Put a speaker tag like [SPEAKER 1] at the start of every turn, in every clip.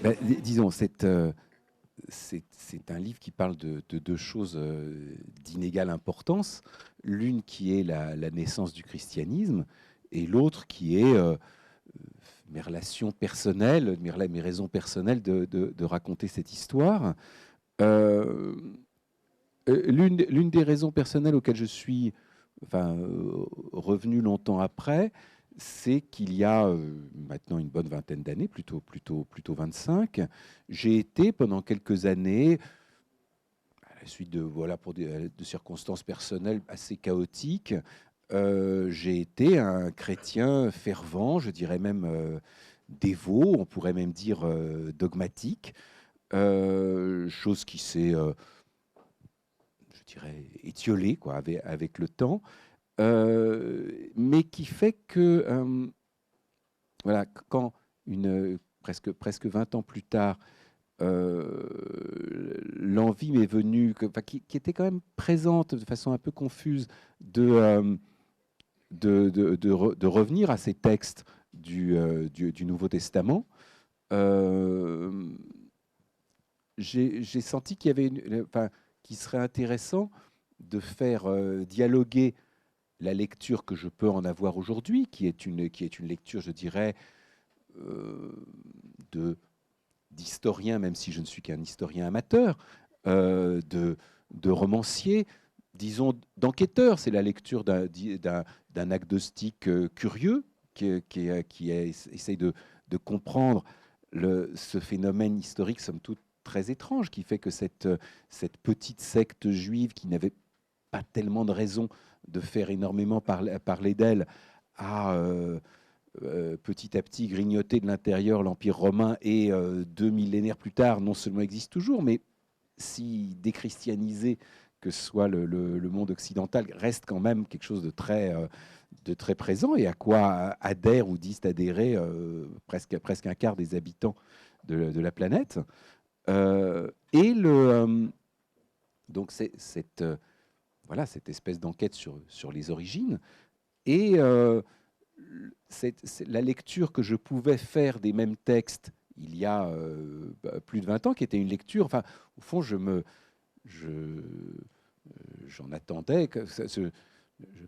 [SPEAKER 1] Ben, disons, c'est un livre qui parle de deux choses d'inégale importance. L'une qui est la naissance du christianisme et l'autre qui est mes relations personnelles, mes raisons personnelles de raconter cette histoire. Euh, L'une des raisons personnelles auxquelles je suis revenu longtemps après, c'est qu'il y a maintenant une bonne vingtaine d'années, plutôt 25, j'ai été pendant quelques années, à la suite pour de circonstances personnelles assez chaotiques, j'ai été un chrétien fervent, je dirais même dévot, on pourrait même dire dogmatique, chose qui s'est, je dirais, étiolée quoi, avec le temps. Mais qui fait que, voilà, quand presque 20 ans plus tard, l'envie m'est venue, qui était quand même présente de façon un peu confuse, de revenir à ces textes du Nouveau Testament, j'ai senti qu'il y avait qu'il serait intéressant de faire dialoguer la lecture que je peux en avoir aujourd'hui, qui est une lecture, je dirais, d'historien, même si je ne suis qu'un historien amateur, de romancier, disons d'enquêteur. C'est la lecture d'un agnostique curieux qui essaye de comprendre ce phénomène historique, somme toute, très étrange, qui fait que cette petite secte juive qui n'avait pas tellement de raison de faire énormément parler d'elle, a petit à petit grignoté de l'intérieur l'Empire romain et 2 millénaires plus tard, non seulement existe toujours, mais si déchristianisé que soit le monde occidental, reste quand même quelque chose de très présent et à quoi adhèrent ou disent adhérer presque un quart des habitants de la planète. Donc cette espèce d'enquête sur les origines et la lecture que je pouvais faire des mêmes textes il y a plus de 20 ans, qui était une lecture, au fond, j'en attendais, je me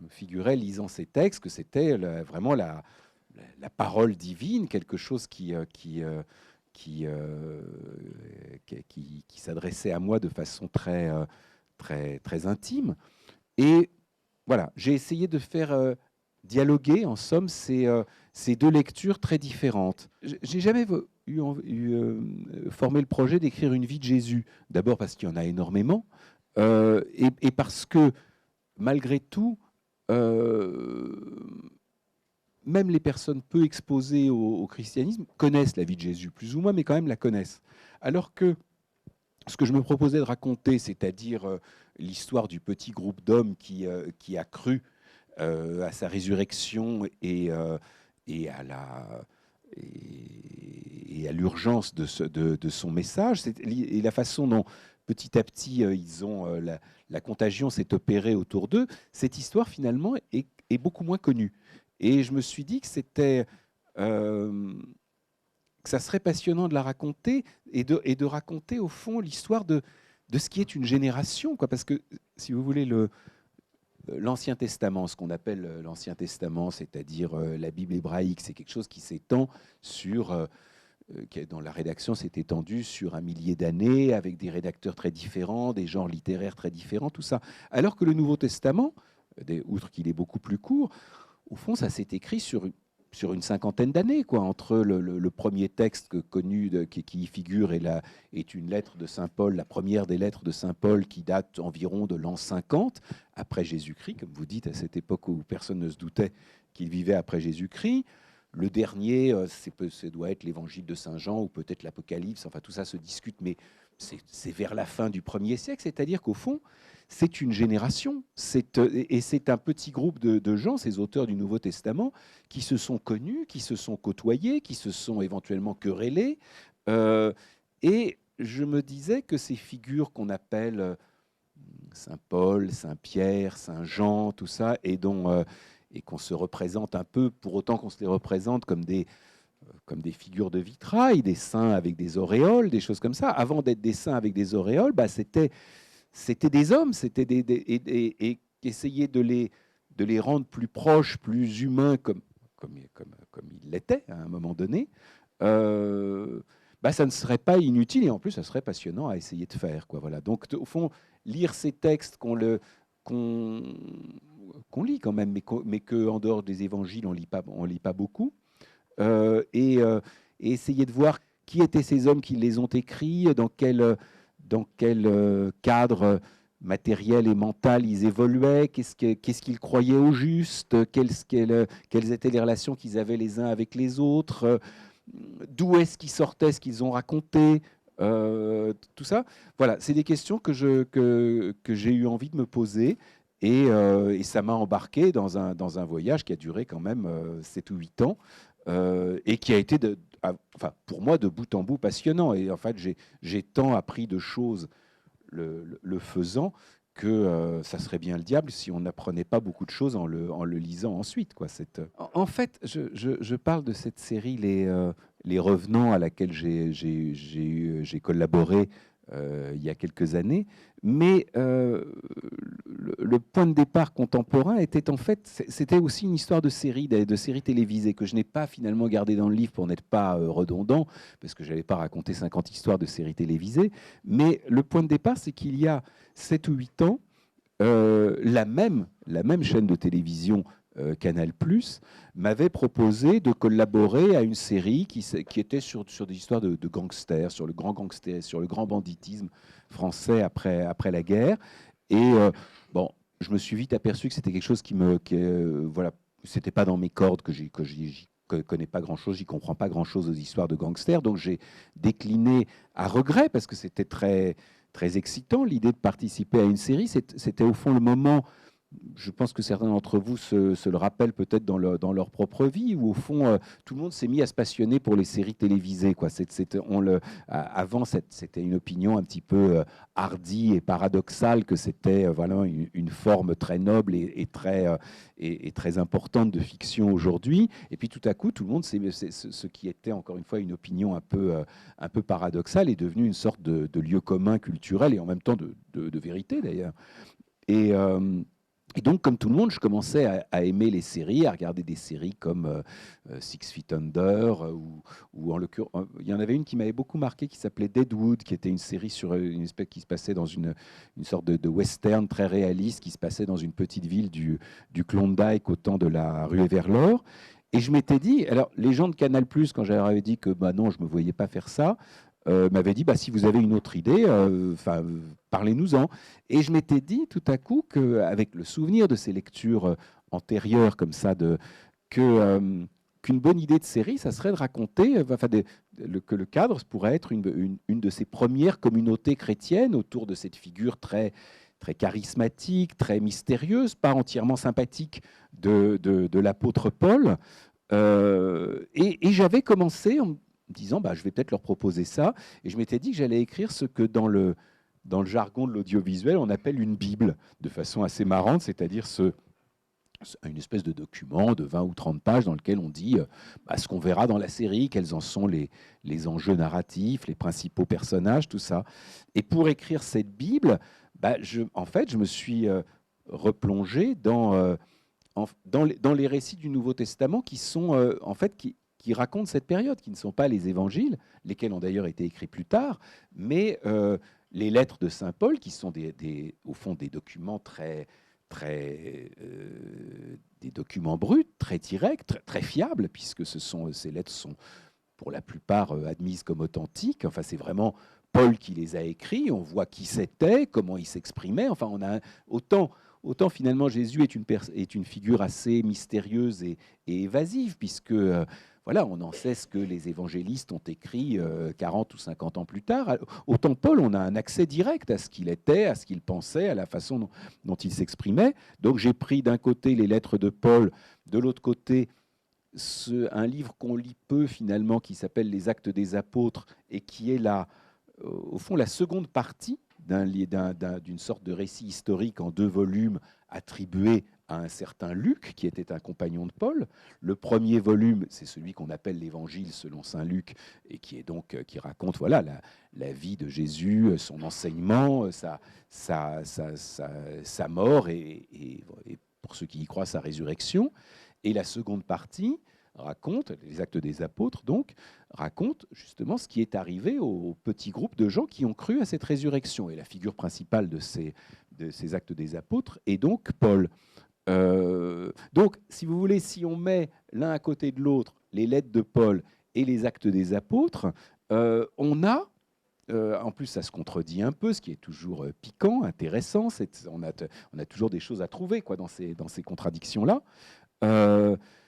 [SPEAKER 1] figurais lisant ces textes que c'était vraiment la parole divine, quelque chose qui s'adressait à moi de façon très intime. Et voilà, j'ai essayé de faire dialoguer, en somme, ces deux lectures très différentes. J'ai jamais formé le projet d'écrire une vie de Jésus. D'abord parce qu'il y en a énormément, et parce que, malgré tout, même les personnes peu exposées au christianisme connaissent la vie de Jésus, plus ou moins, mais quand même la connaissent. Alors que ce que je me proposais de raconter, c'est-à-dire l'histoire du petit groupe d'hommes qui a cru à sa résurrection et à l'urgence de son message, et la façon dont petit à petit la contagion s'est opérée autour d'eux, cette histoire finalement est beaucoup moins connue. Et je me suis dit que que ça serait passionnant de la raconter et de raconter au fond l'histoire de ce qui est une génération, quoi. Parce que, si vous voulez, l'Ancien Testament, ce qu'on appelle l'Ancien Testament, c'est-à-dire la Bible hébraïque, c'est quelque chose qui s'étend dans la rédaction, s'est étendu sur 1 millier d'années, avec des rédacteurs très différents, des genres littéraires très différents, tout ça. Alors que le Nouveau Testament, outre qu'il est beaucoup plus court, au fond, ça s'est écrit sur une cinquantaine d'années, quoi, entre le premier texte connu qui y figure est une lettre de Saint Paul, la première des lettres de Saint Paul, qui date environ de l'an 50 après Jésus-Christ, comme vous dites, à cette époque où personne ne se doutait qu'il vivait après Jésus-Christ. Le dernier, ça doit être l'évangile de Saint Jean ou peut-être l'Apocalypse, enfin tout ça se discute, mais c'est vers la fin du 1er siècle, c'est-à-dire qu'au fond, c'est une génération, et c'est un petit groupe de gens, ces auteurs du Nouveau Testament, qui se sont connus, qui se sont côtoyés, qui se sont éventuellement querellés. Et je me disais que ces figures qu'on appelle Saint Paul, Saint Pierre, Saint Jean, tout ça, et dont et qu'on se représente un peu, pour autant qu'on se les représente comme des figures de vitrail, des saints avec des auréoles, des choses comme ça. Avant d'être des saints avec des auréoles, bah, c'était des hommes, et essayer de les rendre plus proches, plus humains, comme ils l'étaient à un moment donné, bah, ça ne serait pas inutile, et en plus, ça serait passionnant à essayer de faire, quoi. Voilà. Donc, au fond, lire ces textes qu'on lit quand même, mais qu'en dehors des évangiles, on lit pas beaucoup, euh, et, euh, et essayer de voir qui étaient ces hommes qui les ont écrits, dans quel cadre matériel et mental ils évoluaient, qu'est-ce qu'ils croyaient au juste, quelles étaient les relations qu'ils avaient les uns avec les autres, d'où est-ce qu'ils sortaient ce qu'ils ont raconté, tout ça. Voilà, c'est des questions que j'ai eu envie de me poser. Et ça m'a embarqué dans un voyage qui a duré quand même 7 ou 8 ans, et qui a été, enfin, pour moi, de bout en bout passionnant. Et en fait, j'ai tant appris de choses le faisant que ça serait bien le diable si on n'apprenait pas beaucoup de choses en le lisant ensuite, quoi. En fait, je parle de cette série, Les Revenants, à laquelle j'ai collaboré il y a quelques années. Mais le point de départ contemporain était en fait, c'était aussi une histoire de série télévisée que je n'ai pas finalement gardé dans le livre pour n'être pas redondant, parce que je n'allais pas raconter 50 histoires de séries télévisées. Mais le point de départ, c'est qu'il y a 7 ou 8 ans, la même chaîne de télévision, Canal+, m'avait proposé de collaborer à une série qui était sur des histoires de gangsters, sur le grand gangster, sur le grand banditisme français après la guerre. Et bon, je me suis vite aperçu que c'était quelque chose voilà, c'était pas dans mes cordes, j'y connais pas grand-chose, j'y comprends pas grand-chose aux histoires de gangsters. Donc j'ai décliné à regret, parce que c'était très excitant, l'idée de participer à une série. C'était au fond le moment, je pense que certains d'entre vous se le rappellent peut-être dans leur propre vie, où au fond, tout le monde s'est mis à se passionner pour les séries télévisées, quoi. Avant, c'était une opinion un petit peu hardie et paradoxale, que c'était voilà, une forme très noble et très importante de fiction aujourd'hui. Et puis tout à coup, tout le monde, ce qui était encore une fois une opinion un peu paradoxale, est devenu une sorte de lieu commun culturel, et en même temps de vérité d'ailleurs. Et, euh, et donc, comme tout le monde, je commençais à aimer les séries, à regarder des séries comme Six Feet Under, ou en l'occurrence, il y en avait une qui m'avait beaucoup marqué, qui s'appelait Deadwood, qui était une série sur une espèce qui se passait dans une sorte de western très réaliste, qui se passait dans une petite ville du Klondike, au temps de la ruée vers l'or. Et je m'étais dit, alors les gens de Canal+, quand j'avais dit que bah non, je ne me voyais pas faire ça, m'avaient dit, bah, si vous avez une autre idée, parlez-nous-en. Et je m'étais dit tout à coup qu'avec le souvenir de ces lectures antérieures comme ça, qu'une bonne idée de série, ça serait de raconter, que le cadre pourrait être une de ces premières communautés chrétiennes autour de cette figure très charismatique, très mystérieuse, pas entièrement sympathique de l'apôtre Paul. Et j'avais commencé en me disant, bah, je vais peut-être leur proposer ça. Et je m'étais dit que j'allais écrire ce que dans le jargon de l'audiovisuel, on appelle une Bible, de façon assez marrante, c'est-à-dire une espèce de document de 20 ou 30 pages dans lequel on dit bah, ce qu'on verra dans la série, quels en sont les enjeux narratifs, les principaux personnages, tout ça. Et pour écrire cette Bible, bah, en fait, je me suis replongé dans les récits du Nouveau Testament qui sont, en fait, qui racontent cette période, qui ne sont pas les évangiles, lesquels ont d'ailleurs été écrits plus tard, mais les lettres de Saint Paul, qui sont au fond des documents des documents bruts, très directs, très fiables, puisque ces lettres sont pour la plupart admises comme authentiques. Enfin, c'est vraiment Paul qui les a écrits. On voit qui c'était, comment il s'exprimait. Enfin, on a autant finalement Jésus est une figure assez mystérieuse et évasive, puisque voilà, on en sait ce que les évangélistes ont écrit 40 ou 50 ans plus tard. Autant Paul, on a un accès direct à ce qu'il était, à ce qu'il pensait, à la façon dont il s'exprimait. Donc j'ai pris d'un côté les lettres de Paul, de l'autre côté un livre qu'on lit peu finalement, qui s'appelle Les Actes des Apôtres, et qui est au fond la seconde partie d'une sorte de récit historique en 2 volumes attribué à un certain Luc, qui était un compagnon de Paul. Le premier volume, c'est celui qu'on appelle l'Évangile selon saint Luc, et qui est donc qui raconte voilà la vie de Jésus, son enseignement, sa mort et pour ceux qui y croient, sa résurrection. Et la seconde partie raconte, les Actes des Apôtres donc, raconte justement ce qui est arrivé au petit groupe de gens qui ont cru à cette résurrection. Et la figure principale de ces Actes des Apôtres est donc Paul. Donc, si vous voulez, si on met l'un à côté de l'autre les lettres de Paul et les Actes des Apôtres, on a, en plus ça se contredit un peu, ce qui est toujours piquant, intéressant, on a toujours des choses à trouver quoi, dans ces contradictions-là.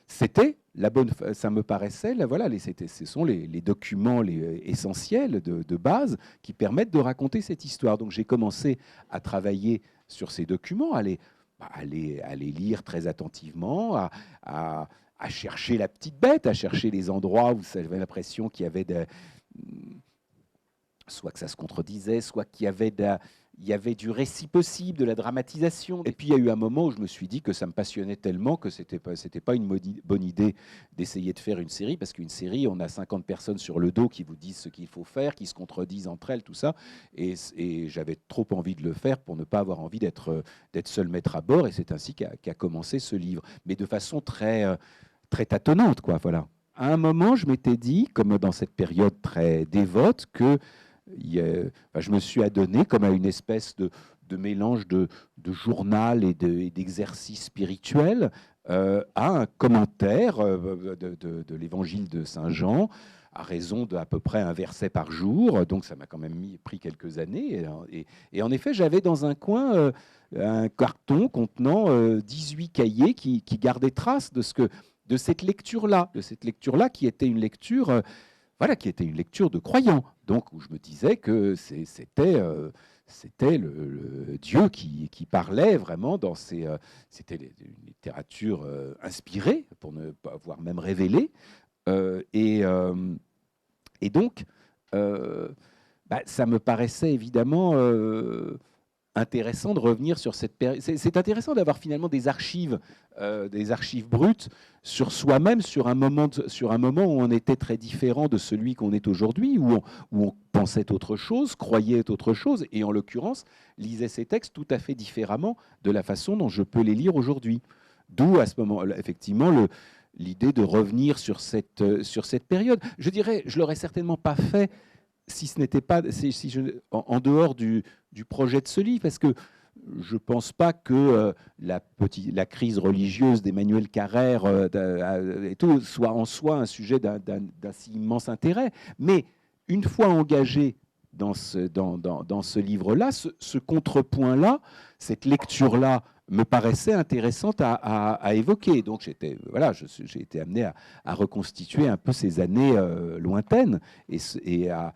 [SPEAKER 1] C'était la bonne, ça me paraissait, là, voilà, ce sont les documents essentiels de base qui permettent de raconter cette histoire. Donc j'ai commencé à travailler sur ces documents, à les lire très attentivement, à chercher la petite bête, à chercher les endroits où j'avais l'impression qu'il y avait soit que ça se contredisait, soit qu'il y avait du récit possible, de la dramatisation. Et puis il y a eu un moment où je me suis dit que ça me passionnait tellement que c'était pas une bonne idée d'essayer de faire une série, parce qu'une série, on a 50 personnes sur le dos qui vous disent ce qu'il faut faire, qui se contredisent entre elles, tout ça. Et j'avais trop envie de le faire pour ne pas avoir envie d'être seul maître à bord. Et c'est ainsi qu'a commencé ce livre, mais de façon très, très tâtonnante, quoi. Voilà. À un moment, je m'étais dit, comme dans cette période très dévote, que je me suis adonné comme à une espèce de mélange de journal et d'exercice spirituel, à un commentaire de l'évangile de Saint Jean, à raison d'à peu près un verset par jour. Donc ça m'a quand même pris quelques années. Et en effet, j'avais dans un coin un carton contenant 18 cahiers qui gardaient trace de cette lecture-là, qui était une lecture... voilà, qui était une lecture de croyants, donc où je me disais que c'était le Dieu qui parlait vraiment dans c'était une littérature inspirée, pour ne pas avoir même révélée, et donc ça me paraissait évidemment intéressant de revenir sur cette période. C'est intéressant d'avoir finalement des archives brutes sur soi-même, sur un moment où on était très différent de celui qu'on est aujourd'hui, où on pensait autre chose, croyait autre chose, et en l'occurrence, lisait ces textes tout à fait différemment de la façon dont je peux les lire aujourd'hui. D'où, à ce moment-là, effectivement, l'idée de revenir sur cette période. Je dirais, je ne l'aurais certainement pas fait si ce n'était pas en dehors du projet de ce livre, parce que je ne pense pas que la crise religieuse d'Emmanuel Carrère et tout soit en soi un sujet d'un si immense intérêt. Mais une fois engagé dans ce livre-là, ce contrepoint-là, cette lecture-là, me paraissait intéressante à évoquer. Donc j'ai été amené à reconstituer un peu ces années lointaines et à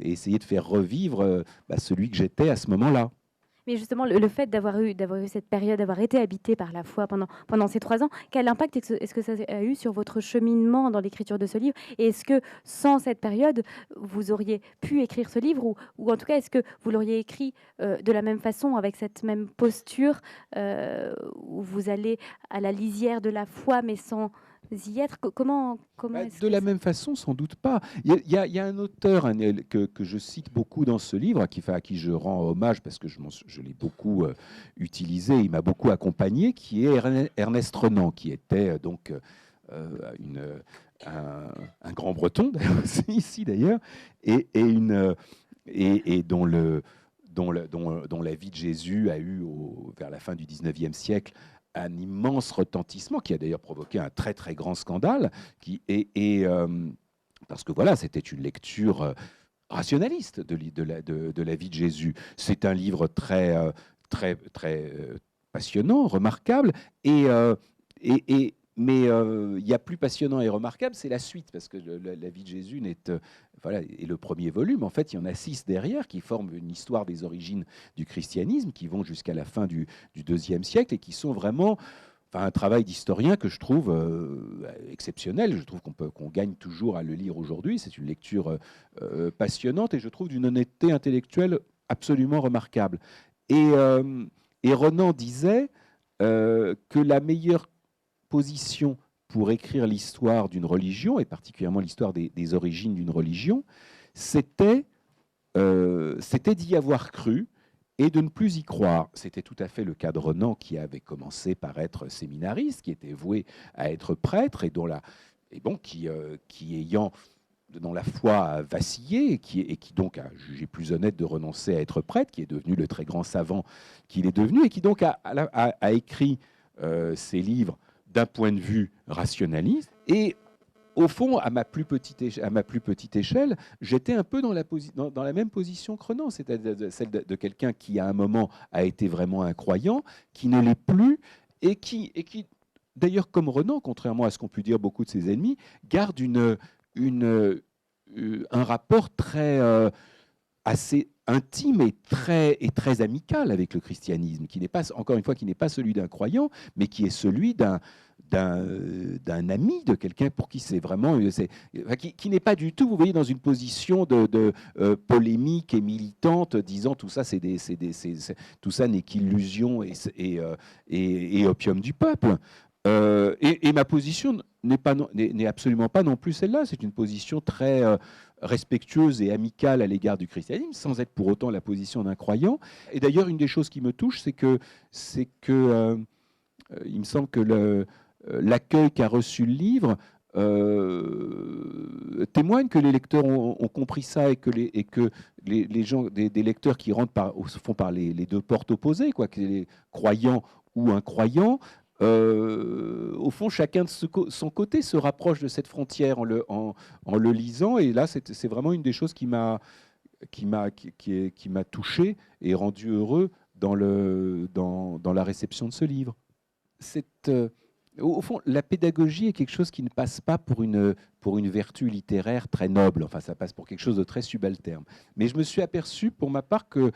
[SPEAKER 1] essayer de faire revivre celui que j'étais à ce moment-là.
[SPEAKER 2] Mais justement, le fait d'avoir eu cette période, d'avoir été habité par la foi pendant ces 3 ans, quel impact est-ce que ça a eu sur votre cheminement dans l'écriture de ce livre? Et est-ce que sans cette période, vous auriez pu écrire ce livre, ou en tout cas, est-ce que vous l'auriez écrit de la même façon, avec cette même posture, où vous allez à la lisière de la foi, mais sans y être? Comment est-ce
[SPEAKER 1] De
[SPEAKER 2] que
[SPEAKER 1] la
[SPEAKER 2] ça...
[SPEAKER 1] même façon, sans doute pas. Il y a un auteur que je cite beaucoup dans ce livre, à qui je rends hommage parce que je l'ai beaucoup utilisé, il m'a beaucoup accompagné, qui est Ernest Renan, qui était donc un grand breton, ici d'ailleurs, et dont la vie de Jésus a eu, vers la fin du 19e siècle, un immense retentissement, qui a d'ailleurs provoqué un très très grand scandale, parce que voilà, c'était une lecture rationaliste de la vie de Jésus. C'est un livre très, très, très passionnant, remarquable, mais il y a plus passionnant et remarquable, c'est la suite, parce que la vie de Jésus voilà, est le premier volume. En fait, il y en a 6 derrière qui forment une histoire des origines du christianisme, qui vont jusqu'à la fin du IIe siècle et qui sont vraiment un travail d'historien que je trouve exceptionnel. Je trouve qu'on gagne toujours à le lire aujourd'hui. C'est une lecture passionnante et je trouve d'une honnêteté intellectuelle absolument remarquable. Et Renan disait que la meilleure position pour écrire l'histoire d'une religion, et particulièrement l'histoire des origines d'une religion, c'était d'y avoir cru et de ne plus y croire. C'était tout à fait le cas de Renan, qui avait commencé par être séminariste, qui était voué à être prêtre, et qui ayant dont la foi a vacillé, et qui donc a jugé plus honnête de renoncer à être prêtre, qui est devenu le très grand savant qu'il est devenu, et qui donc a écrit ses livres d'un point de vue rationaliste. Et au fond, à ma plus petite échelle, j'étais un peu dans la même position que Renan, c'est-à-dire celle de quelqu'un qui, à un moment, a été vraiment un croyant, qui ne l'est plus, et qui d'ailleurs, comme Renan, contrairement à ce qu'ont pu dire beaucoup de ses ennemis, garde un rapport assez intime et très amical avec le christianisme, qui n'est pas, encore une fois, qui n'est pas celui d'un croyant, mais qui est celui d'un ami, de quelqu'un pour qui c'est vraiment, qui n'est pas du tout, vous voyez, dans une position de polémique et militante, disant tout ça, tout ça n'est qu'illusion et opium du peuple. Et ma position n'est absolument pas non plus celle-là. C'est une position très respectueuse et amicale à l'égard du christianisme, sans être pour autant la position d'un croyant. Et d'ailleurs, une des choses qui me touche, c'est que il me semble que l'accueil qu'a reçu le livre témoigne que les lecteurs ont compris ça, et que les gens, des lecteurs qui rentrent font par les deux portes opposées, quoi, que les croyants ou incroyants, au fond, chacun de son côté se rapproche de cette frontière en le lisant. Et là, c'est vraiment une des choses qui m'a touché et rendu heureux dans la réception de ce livre. Au fond, la pédagogie est quelque chose qui ne passe pas pour une vertu littéraire très noble. Enfin, ça passe pour quelque chose de très subalterne. Mais je me suis aperçu, pour ma part, que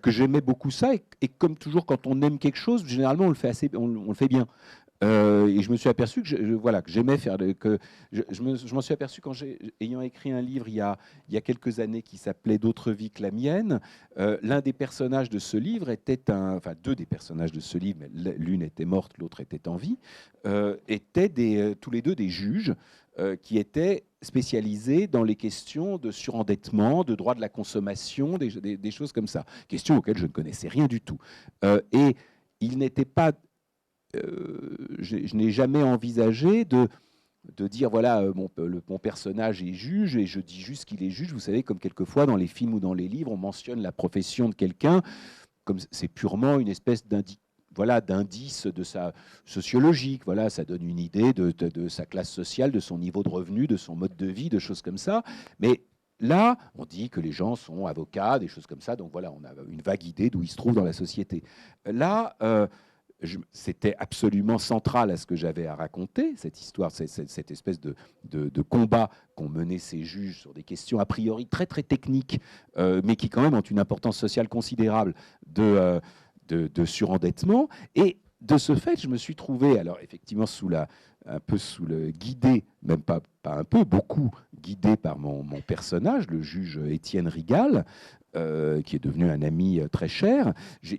[SPEAKER 1] j'aimais beaucoup ça, et comme toujours, quand on aime quelque chose, généralement, on le fait bien. Et je me suis aperçu que j'aimais faire. Je m'en suis aperçu ayant écrit un livre il y a quelques années qui s'appelait D'autres vies que la mienne. L'un des personnages de ce livre deux des personnages de ce livre, mais l'une était morte, l'autre était en vie, étaient tous les deux des juges qui étaient spécialisés dans les questions de surendettement, de droit de la consommation, des choses comme ça. Questions auxquelles je ne connaissais rien du tout. Et il n'était pas... je n'ai jamais envisagé de dire, voilà, mon personnage est juge, et je dis juste qu'il est juge. Vous savez, comme quelquefois dans les films ou dans les livres, on mentionne la profession de quelqu'un, comme c'est purement une espèce d'indice de sa sociologique. Voilà, ça donne une idée de sa classe sociale, de son niveau de revenu, de son mode de vie, de choses comme ça. Mais là, on dit que les gens sont avocats, des choses comme ça. Donc voilà, on a une vague idée d'où ils se trouvent dans la société. Là, c'était absolument central à ce que j'avais à raconter, cette histoire, cette espèce de combat qu'ont mené ces juges sur des questions a priori très très techniques, mais qui quand même ont une importance sociale considérable de surendettement. Et de ce fait, je me suis trouvé, alors effectivement, guidé, même pas un peu, beaucoup guidé par mon personnage, le juge Étienne Rigal, qui est devenu un ami très cher.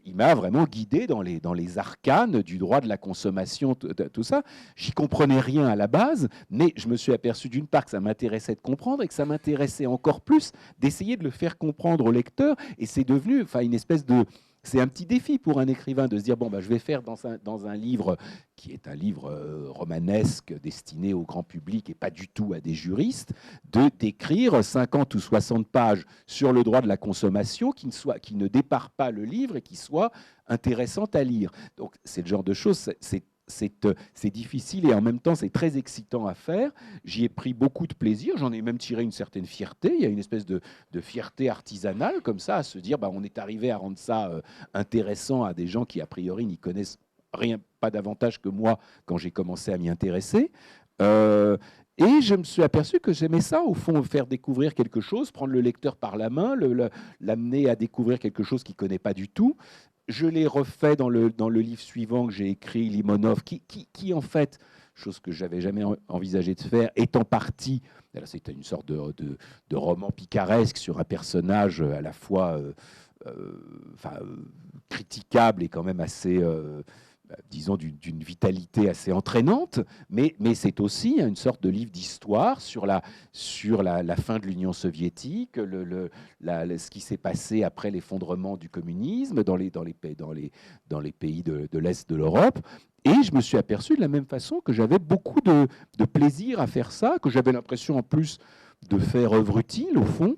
[SPEAKER 1] Il m'a vraiment guidé dans les arcanes du droit de la consommation, tout ça. J'y comprenais rien à la base, mais je me suis aperçu d'une part que ça m'intéressait de comprendre, et que ça m'intéressait encore plus d'essayer de le faire comprendre au lecteur. Et c'est devenu une espèce de... C'est un petit défi pour un écrivain de se dire, je vais faire dans un livre qui est un livre romanesque destiné au grand public et pas du tout à des juristes, d'écrire 50 ou 60 pages sur le droit de la consommation qui ne dépare pas le livre et qui soit intéressante à lire. Donc c'est le genre de choses, c'est difficile, et en même temps c'est très excitant à faire. J'y ai pris beaucoup de plaisir, j'en ai même tiré une certaine fierté. Il y a une espèce de fierté artisanale comme ça, à se dire on est arrivé à rendre ça intéressant à des gens qui a priori n'y connaissent rien, pas davantage que moi quand j'ai commencé à m'y intéresser. Et je me suis aperçu que j'aimais ça, au fond, faire découvrir quelque chose, prendre le lecteur par la main, l'amener à découvrir quelque chose qu'il ne connaît pas du tout. Je l'ai refait dans le livre suivant que j'ai écrit, Limonov, qui en fait, chose que je n'avais jamais envisagé de faire, est en partie, c'était une sorte de roman picaresque sur un personnage à la fois critiquable et quand même assez disons, d'une vitalité assez entraînante, mais c'est aussi une sorte de livre d'histoire sur la fin de l'Union soviétique, ce qui s'est passé après l'effondrement du communisme dans les pays de l'Est de l'Europe. Et je me suis aperçu de la même façon que j'avais beaucoup de plaisir à faire ça, que j'avais l'impression en plus de faire œuvre utile au fond.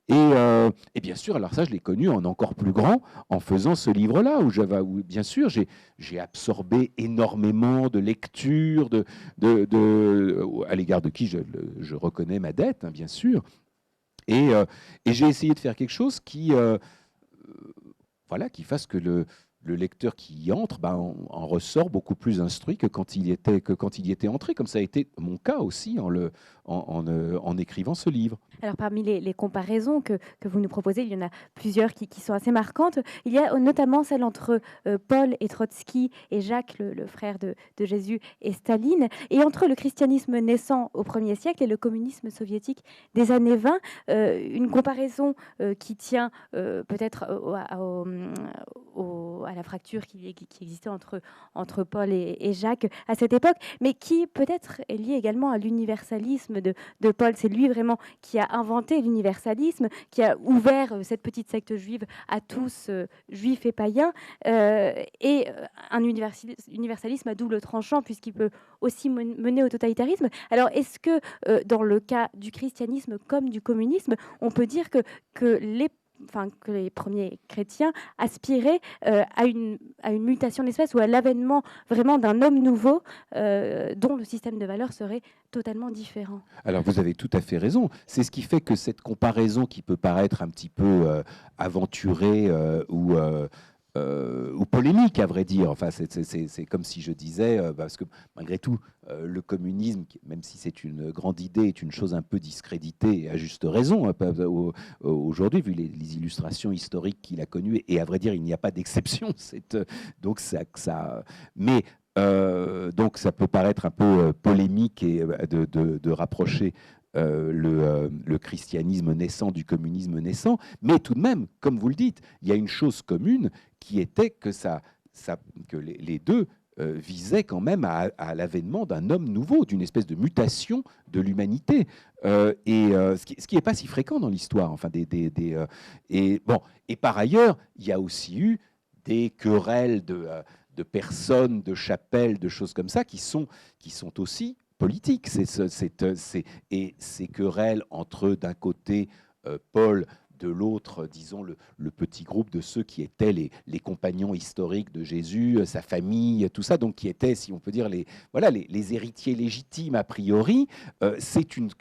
[SPEAKER 1] Et bien sûr, alors ça, je l'ai connu en encore plus grand en faisant ce livre-là, où bien sûr, j'ai absorbé énormément de lectures, à l'égard de qui je reconnais ma dette, hein, bien sûr. Et j'ai essayé de faire quelque chose voilà, qui fasse que le lecteur qui y entre en ressort beaucoup plus instruit que quand il y était entré, comme ça a été mon cas aussi en écrivant ce livre.
[SPEAKER 2] Alors parmi les comparaisons que vous nous proposez, il y en a plusieurs qui sont assez marquantes. Il y a notamment celle entre Paul et Trotsky et Jacques, le frère de Jésus, et Staline, et entre le christianisme naissant au 1er siècle et le communisme soviétique des années 20. Une comparaison qui tient peut-être à la fracture qui existait entre Paul et Jacques à cette époque, mais qui peut-être est liée également à l'universalisme de Paul. C'est lui vraiment qui a inventé l'universalisme, qui a ouvert cette petite secte juive à tous, juifs et païens, et un universalisme à double tranchant, puisqu'il peut aussi mener au totalitarisme. Alors, est-ce que dans le cas du christianisme comme du communisme, on peut dire que les premiers chrétiens aspiraient à une mutation d'espèce ou à l'avènement vraiment d'un homme nouveau dont le système de valeurs serait totalement différent?
[SPEAKER 1] Alors vous avez tout à fait raison. C'est ce qui fait que cette comparaison qui peut paraître un petit peu aventurée ou polémique, à vrai dire. Enfin, c'est comme si je disais, parce que malgré tout, le communisme, même si c'est une grande idée, est une chose un peu discréditée, et à juste raison, aujourd'hui, vu les illustrations historiques qu'il a connues, et à vrai dire, il n'y a pas d'exception. Donc, mais donc ça peut paraître un peu polémique et de rapprocher le christianisme naissant du communisme naissant, mais tout de même, comme vous le dites, il y a une chose commune qui était que les deux visaient quand même à l'avènement d'un homme nouveau, d'une espèce de mutation de l'humanité, ce qui n'est pas si fréquent dans l'histoire. Enfin, et par ailleurs, il y a aussi eu des querelles de personnes, de chapelles, de choses comme ça, qui sont aussi politiques. Et ces querelles entre, d'un côté, Paul, de l'autre, disons, le petit groupe de ceux qui étaient les compagnons historiques de Jésus, sa famille, tout ça, donc qui étaient, si on peut dire, les héritiers légitimes a priori, c'est une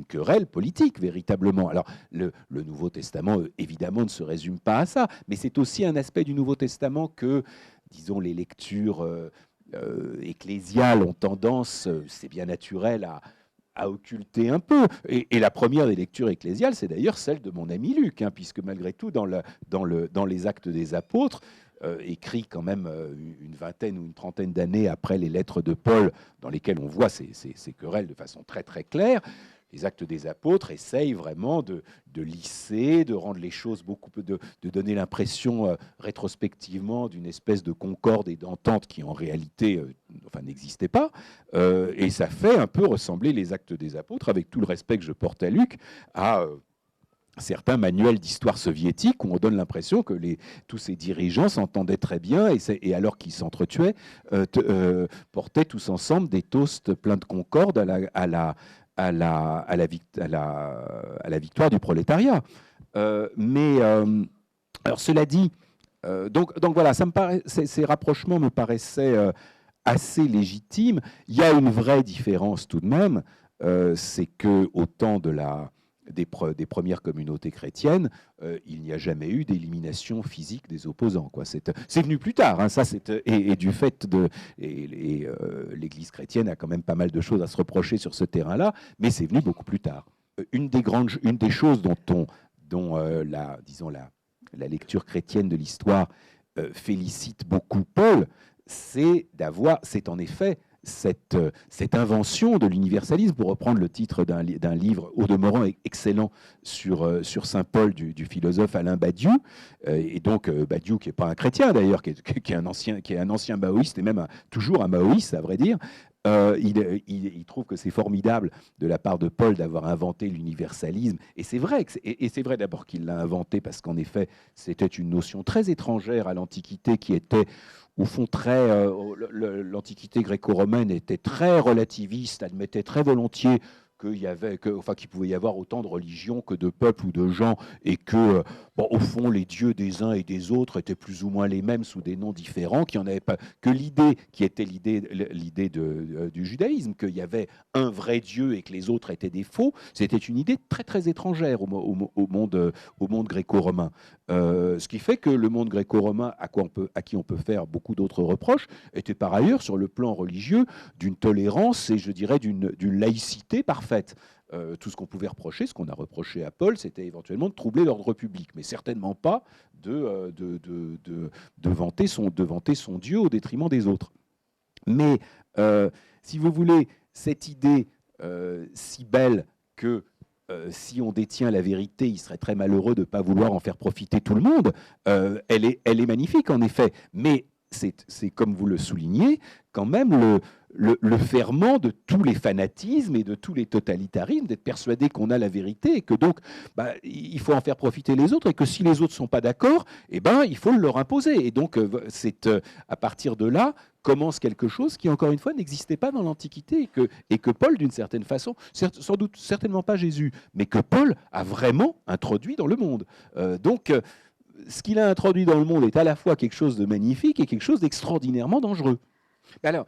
[SPEAKER 1] querelle politique, véritablement. Alors, le Nouveau Testament, évidemment, ne se résume pas à ça, mais c'est aussi un aspect du Nouveau Testament que, disons, les lectures ecclésiales ont tendance, c'est bien naturel, à occulter un peu. Et la première des lectures ecclésiales, c'est d'ailleurs celle de mon ami Luc, hein, puisque malgré tout, dans les Actes des Apôtres, écrit quand même une vingtaine ou une trentaine d'années après les lettres de Paul, dans lesquelles on voit ces querelles de façon très très claire, les Actes des Apôtres essayent vraiment de lisser, de rendre les choses de donner l'impression rétrospectivement d'une espèce de concorde et d'entente qui en réalité n'existait pas. Et ça fait un peu ressembler les Actes des Apôtres, avec tout le respect que je porte à Luc, à certains manuels d'histoire soviétique où on donne l'impression que tous ces dirigeants s'entendaient très bien et alors qu'ils s'entretuaient, portaient tous ensemble des toasts pleins de concorde à la victoire du prolétariat. Alors cela dit, donc voilà, ces rapprochements me paraissaient assez légitimes. Il y a une vraie différence tout de même, c'est que au temps des premières communautés chrétiennes, il n'y a jamais eu d'élimination physique des opposants, quoi. C'est venu plus tard, hein, ça, et du fait l'Église chrétienne a quand même pas mal de choses à se reprocher sur ce terrain-là, mais c'est venu beaucoup plus tard. Une des choses dont la lecture chrétienne de l'histoire félicite beaucoup Paul, c'est en effet cette invention de l'universalisme, pour reprendre le titre d'un livre au demeurant excellent sur saint Paul du philosophe Alain Badiou, et donc Badiou qui n'est pas un chrétien d'ailleurs, qui est un ancien maoïste, et même toujours un maoïste à vrai dire. Il trouve que c'est formidable de la part de Paul d'avoir inventé l'universalisme. Et c'est vrai, c'est vrai d'abord qu'il l'a inventé parce qu'en effet, c'était une notion très étrangère à l'Antiquité qui était, au fond, l'Antiquité gréco-romaine était très relativiste, admettait très volontiers qu'il pouvait y avoir autant de religions que de peuples ou de gens, et que, au fond, les dieux des uns et des autres étaient plus ou moins les mêmes sous des noms différents, qu'il n'y en avait pas que l'idée qui était l'idée du judaïsme, qu'il y avait un vrai Dieu et que les autres étaient des faux. C'était une idée très très étrangère au monde gréco-romain. Ce qui fait que le monde gréco-romain, à qui on peut faire beaucoup d'autres reproches, était par ailleurs, sur le plan religieux, d'une tolérance et, je dirais, d'une laïcité parfaite. Tout ce qu'on pouvait reprocher, ce qu'on a reproché à Paul, c'était éventuellement de troubler l'ordre public, mais certainement pas de vanter son Dieu au détriment des autres. Mais, si vous voulez, cette idée si belle que si on détient la vérité, il serait très malheureux de ne pas vouloir en faire profiter tout le monde, elle est magnifique en effet, mais c'est comme vous le soulignez, quand même le ferment de tous les fanatismes et de tous les totalitarismes, d'être persuadé qu'on a la vérité et que donc il faut en faire profiter les autres, et que si les autres ne sont pas d'accord, il faut leur imposer. Et donc c'est à partir de là commence quelque chose qui, encore une fois, n'existait pas dans l'Antiquité, et que Paul, d'une certaine façon, sans doute certainement pas Jésus, mais que Paul a vraiment introduit dans le monde. Ce qu'il a introduit dans le monde est à la fois quelque chose de magnifique et quelque chose d'extraordinairement dangereux. Alors,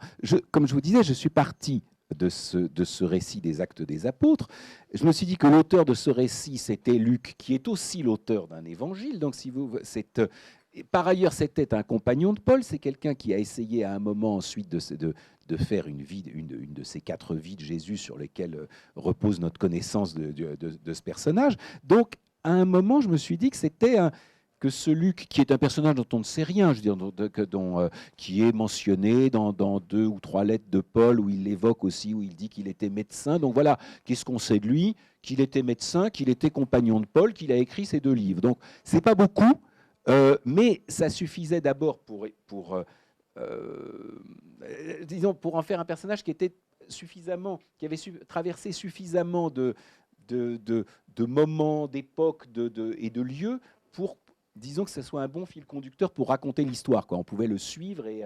[SPEAKER 1] comme je vous disais, je suis parti de ce récit des Actes des Apôtres. Je me suis dit que l'auteur de ce récit, c'était Luc, qui est aussi l'auteur d'un évangile. Donc, par ailleurs, c'était un compagnon de Paul. C'est quelqu'un qui a essayé à un moment ensuite de faire une de ces 4 vies de Jésus sur lesquelles repose notre connaissance de ce personnage. Donc, à un moment, je me suis dit que ce Luc, qui est un personnage dont on ne sait rien, je veux dire, qui est mentionné dans 2 ou 3 lettres de Paul, où il l'évoque aussi, où il dit qu'il était médecin. Donc voilà, qu'est-ce qu'on sait de lui? Qu'il était médecin, qu'il était compagnon de Paul, qu'il a écrit ces 2 livres. Donc c'est pas beaucoup, mais ça suffisait d'abord pour en faire un personnage qui avait traversé suffisamment de moments, d'époques et de lieux pour, disons, que ce soit un bon fil conducteur pour raconter l'histoire, quoi. On pouvait le suivre et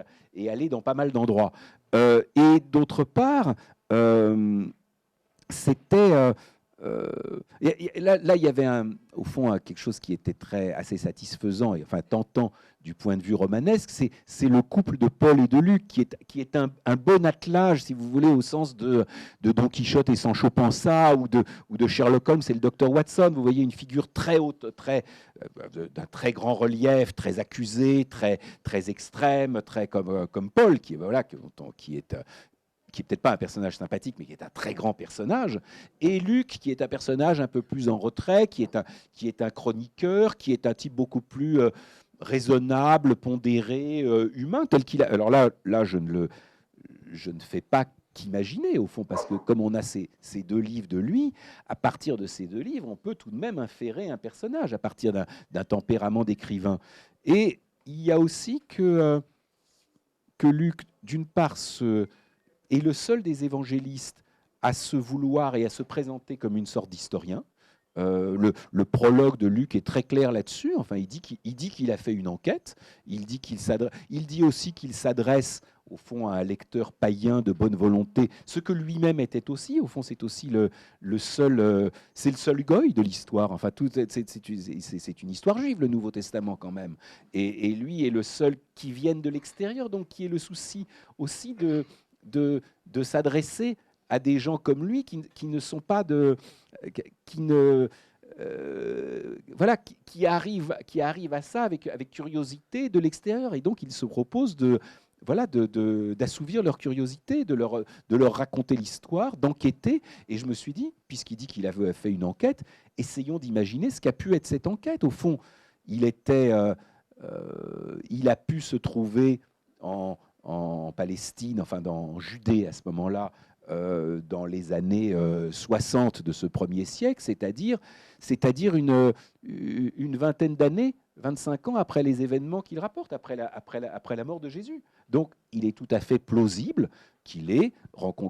[SPEAKER 1] aller dans pas mal d'endroits. Et d'autre part, c'était... là, il y avait au fond quelque chose qui était assez satisfaisant et enfin tentant du point de vue romanesque. C'est le couple de Paul et de Luc qui est un bon attelage, si vous voulez, au sens de Don Quichotte et Sancho Panza, ou de Sherlock Holmes et le docteur Watson. Vous voyez une figure très haute, d'un très grand relief, très accusé, très extrême, très comme Paul, qui est peut-être pas un personnage sympathique, mais qui est un très grand personnage, et Luc, qui est un personnage un peu plus en retrait, qui est un chroniqueur, qui est un type beaucoup plus raisonnable, pondéré, humain, tel qu'il a. Alors là, je ne fais pas qu'imaginer, au fond, parce que comme on a ces 2 livres de lui, à partir de ces 2 livres, on peut tout de même inférer un personnage, à partir d'un tempérament d'écrivain. Et il y a aussi que Luc, d'une part, est le seul des évangélistes à se vouloir et à se présenter comme une sorte d'historien. Le prologue de Luc est très clair là-dessus. Enfin, il dit qu'il a fait une enquête. Il dit aussi qu'il s'adresse au fond à un lecteur païen de bonne volonté, ce que lui-même était aussi. Au fond, c'est aussi c'est le seul goy de l'histoire. Enfin, c'est une histoire juive, le Nouveau Testament quand même. Et lui est le seul qui vienne de l'extérieur, donc qui est le souci aussi de s'adresser à des gens comme lui qui ne sont pas qui arrivent à ça avec curiosité de l'extérieur, et donc il se propose d'assouvir leur curiosité, de leur raconter l'histoire, d'enquêter. Et je me suis dit, puisqu'il dit qu'il avait fait une enquête, essayons d'imaginer ce qu'a pu être cette enquête. Au fond, il a pu se trouver en Palestine, enfin en Judée à ce moment-là, dans les années 60 de ce premier siècle, c'est-à-dire une vingtaine d'années, 25 ans après les événements qu'il rapporte, après la mort de Jésus. Donc il est tout à fait plausible qu'il ait,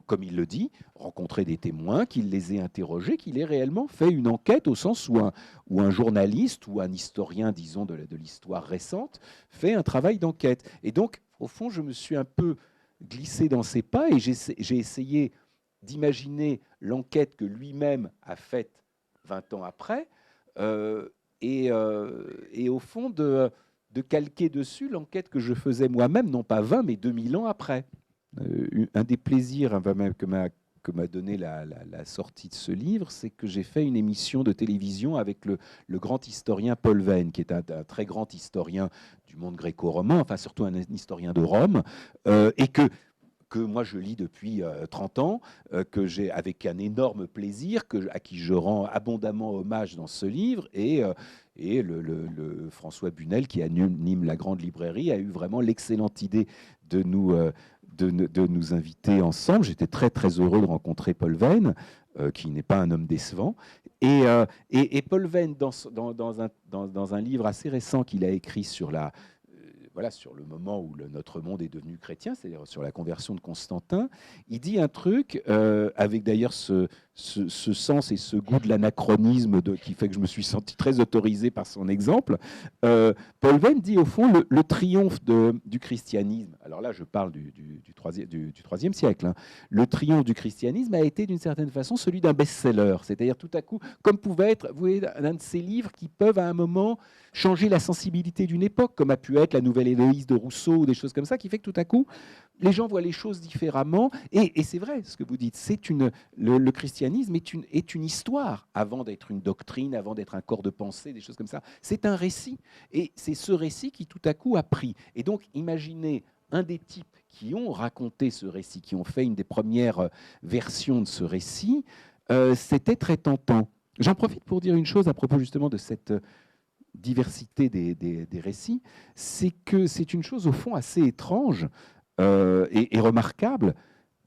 [SPEAKER 1] comme il le dit, rencontré des témoins, qu'il les ait interrogés, qu'il ait réellement fait une enquête au sens où un journaliste ou un historien, disons, de l'histoire récente, fait un travail d'enquête. Et donc, au fond, je me suis un peu glissé dans ses pas et j'ai essayé d'imaginer l'enquête que lui-même a faite 20 ans après euh, et au fond de calquer dessus l'enquête que je faisais moi-même, non pas 20 mais 2000 ans après. Un des plaisirs que m'a donné la sortie de ce livre, c'est que j'ai fait une émission de télévision avec le grand historien Paul Venn, qui est un très grand historien du monde gréco-romain, enfin surtout un historien de Rome, et que moi je lis depuis 30 ans, que j'ai avec un énorme plaisir, à qui je rends abondamment hommage dans ce livre, et le François Bunel, qui anime la grande librairie, a eu vraiment l'excellente idée de de nous inviter ensemble. J'étais très très heureux de rencontrer Paul Venn, qui n'est pas un homme décevant. Et Paul Venn, dans un livre assez récent qu'il a écrit sur voilà, sur le moment où notre monde est devenu chrétien, c'est-à-dire sur la conversion de Constantin, il dit un truc, avec d'ailleurs ce sens et ce goût de l'anachronisme qui fait que je me suis senti très autorisé par son exemple. Paul Venn dit au fond le triomphe du christianisme, alors là je parle du troisième siècle, hein. Le triomphe du christianisme a été d'une certaine façon celui d'un best-seller, c'est-à-dire tout à coup, comme pouvait être, vous voyez, un de ces livres qui peuvent à un moment changer la sensibilité d'une époque, comme a pu être la Nouvelle Héloïse de Rousseau ou des choses comme ça, qui fait que tout à coup, les gens voient les choses différemment. Et c'est vrai ce que vous dites, le christianisme est une histoire avant d'être une doctrine, avant d'être un corps de pensée, des choses comme ça. C'est un récit. Et c'est ce récit qui tout à coup a pris. Et donc, imaginez un des types qui ont raconté ce récit, qui ont fait une des premières versions de ce récit, c'était très tentant. J'en profite pour dire une chose à propos justement de cette diversité des récits, c'est que c'est une chose au fond assez étrange et remarquable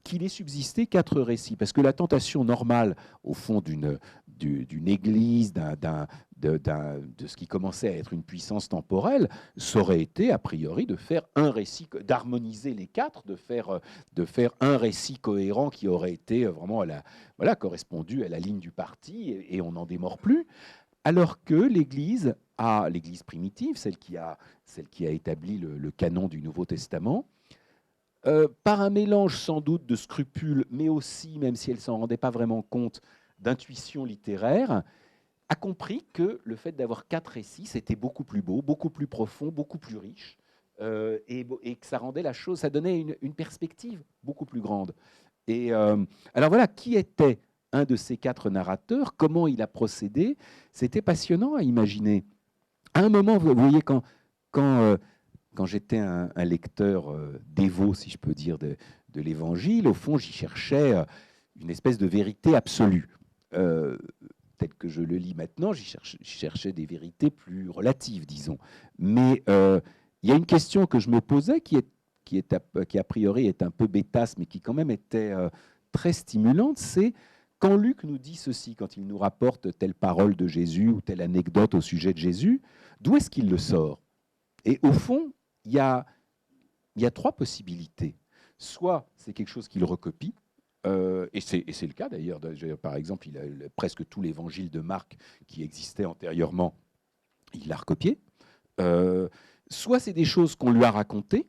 [SPEAKER 1] qu'il ait subsisté 4 récits. Parce que la tentation normale, au fond, d'une église, de ce qui commençait à être une puissance temporelle, ça aurait été, a priori, de faire un récit, d'harmoniser les 4, de faire un récit cohérent qui aurait été vraiment voilà, correspondu à la ligne du parti, et on n'en démord plus. Alors que l'Église primitive, celle qui a établi le canon du Nouveau Testament, par un mélange sans doute de scrupules, mais aussi, même si elle s'en rendait pas vraiment compte, d'intuition littéraire, a compris que le fait d'avoir 4 récits, c'était beaucoup plus beau, beaucoup plus profond, beaucoup plus riche, et que ça rendait la chose, ça donnait une perspective beaucoup plus grande. Et alors voilà, qui était un de ces 4 narrateurs, comment il a procédé, c'était passionnant à imaginer. À un moment, vous voyez, quand, euh, quand j'étais un lecteur dévot, si je peux dire, de l'Évangile, au fond, j'y cherchais une espèce de vérité absolue. Euh, Tel que je le lis maintenant, j'y cherchais des vérités plus relatives, disons. Mais il y a une question que je me posais qui a priori est un peu bêtasse, mais qui quand même était très stimulante, c'est quand Luc nous dit ceci, quand il nous rapporte telle parole de Jésus ou telle anecdote au sujet de Jésus, d'où est-ce qu'il le sort? Et au fond, il y a 3 possibilités. Soit c'est quelque chose qu'il recopie, et c'est le cas d'ailleurs. Par exemple, presque tout l'évangile de Marc qui existait antérieurement, il l'a recopié. Soit c'est des choses qu'on lui a racontées,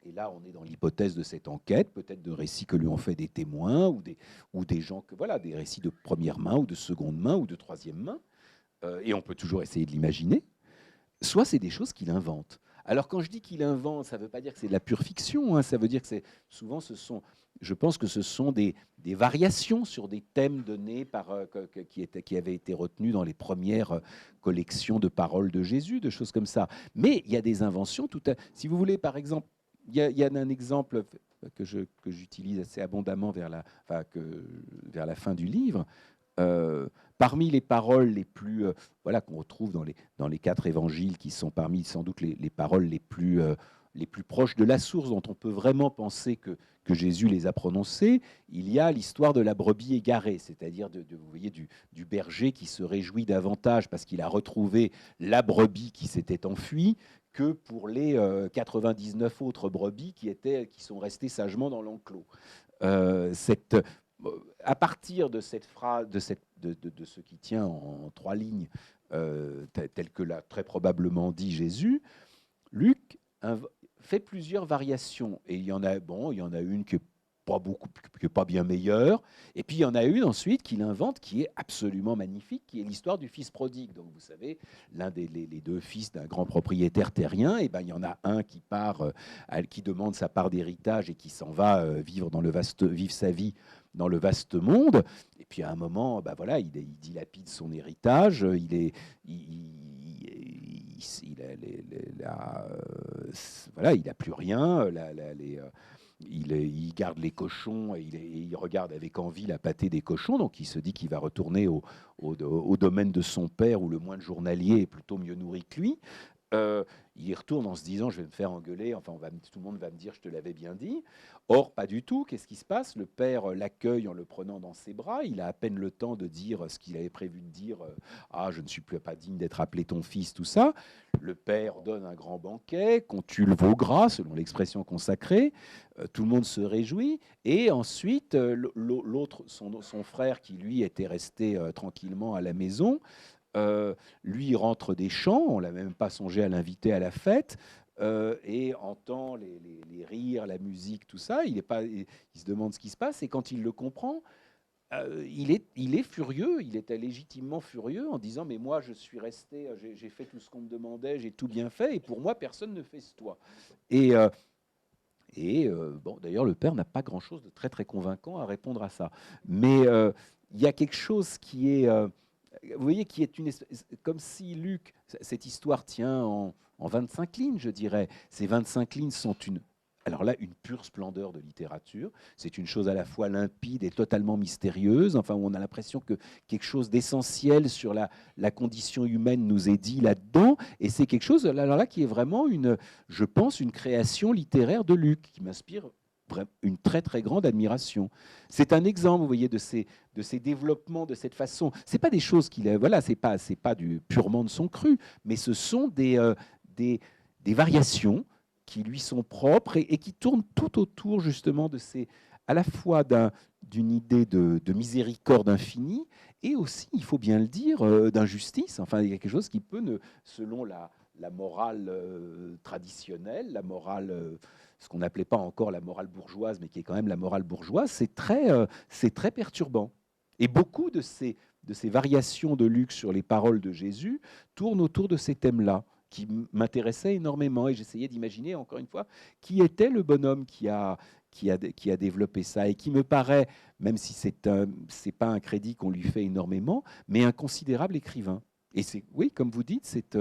[SPEAKER 1] et là on est dans l'hypothèse de cette enquête, peut-être de récits que lui ont fait des témoins ou des gens, voilà, des récits de première main ou de seconde main ou de troisième main, et on peut toujours essayer de l'imaginer. Soit c'est des choses qu'il invente. Alors quand je dis qu'il invente, ça ne veut pas dire que c'est de la pure fiction, hein, ça veut dire que souvent je pense que ce sont des variations sur des thèmes donnés qui avaient été retenus dans les premières collections de paroles de Jésus, de choses comme ça. Mais il y a des inventions, si vous voulez, par exemple, il y a un exemple que j'utilise assez abondamment vers la fin du livre, Parmi les paroles les plus, voilà, qu'on retrouve dans les 4 évangiles, qui sont parmi sans doute les paroles les plus proches de la source, dont on peut vraiment penser que Jésus les a prononcées, il y a l'histoire de la brebis égarée, c'est-à-dire vous voyez, du berger qui se réjouit davantage parce qu'il a retrouvé la brebis qui s'était enfuie, que pour les 99 autres brebis qui sont restées sagement dans l'enclos. À partir de cette phrase, de ce qui tient en 3 lignes, tel que l'a très probablement dit Jésus, Luc fait plusieurs variations. Et il y en a une qui est pas bien meilleure. Et puis il y en a une ensuite qu'il invente qui est absolument magnifique, qui est l'histoire du fils prodigue. Donc vous savez, les 2 fils d'un grand propriétaire terrien, et ben il y en a un qui part, qui demande sa part d'héritage et qui s'en va vivre sa vie dans le vaste monde. Et puis à un moment, ben voilà, il dilapide son héritage. Voilà, il n'a plus rien. Il garde les cochons et il regarde avec envie la pâtée des cochons. Donc il se dit qu'il va retourner au domaine de son père où le moine journalier est plutôt mieux nourri que lui. Il y retourne en se disant je vais me faire engueuler, enfin tout le monde va me dire je te l'avais bien dit. Or, pas du tout. Qu'est-ce qui se passe? Le père l'accueille en le prenant dans ses bras. Il a à peine le temps de dire ce qu'il avait prévu de dire. Ah, je ne suis plus pas digne d'être appelé ton fils, tout ça. Le père donne un grand banquet, qu'on tue le veau gras, selon l'expression consacrée. Tout le monde se réjouit. Et ensuite, l'autre, son frère, qui lui était resté tranquillement à la maison, lui rentre des champs, on l'a même pas songé à l'inviter à la fête, et entend les rires, la musique, tout ça. Il se demande ce qui se passe, et quand il le comprend, il est furieux, il est légitimement furieux en disant mais moi je suis resté, j'ai fait tout ce qu'on me demandait, j'ai tout bien fait, et pour moi personne ne fait ce toi. Et bon, d'ailleurs le père n'a pas grand-chose de très très convaincant à répondre à ça, mais il y a quelque chose qui est vous voyez, qui est comme si Luc, cette histoire tient en 25 lignes, je dirais. Ces 25 lignes sont alors là, une pure splendeur de littérature. C'est une chose à la fois limpide et totalement mystérieuse, enfin, où on a l'impression que quelque chose d'essentiel sur la condition humaine nous est dit là-dedans. Et c'est quelque chose, alors là, qui est vraiment, je pense, une création littéraire de Luc, qui m'inspire une très très grande admiration. C'est un exemple, vous voyez, de ces développements de cette façon. C'est pas des choses voilà, c'est pas du purement de son cru, mais ce sont des variations qui lui sont propres et qui tournent tout autour justement à la fois d'une idée de miséricorde infinie et aussi, il faut bien le dire, d'injustice. Enfin, il y a quelque chose qui peut, selon la morale traditionnelle, la morale ce qu'on n'appelait pas encore la morale bourgeoise, mais qui est quand même la morale bourgeoise, c'est très perturbant. Et beaucoup de ces variations de Luc sur les paroles de Jésus tournent autour de ces thèmes-là, qui m'intéressaient énormément. Et j'essayais d'imaginer, encore une fois, qui était le bonhomme qui a développé ça, et qui me paraît, même si c'est pas un crédit qu'on lui fait énormément, mais un considérable écrivain. Et c'est, oui, comme vous dites,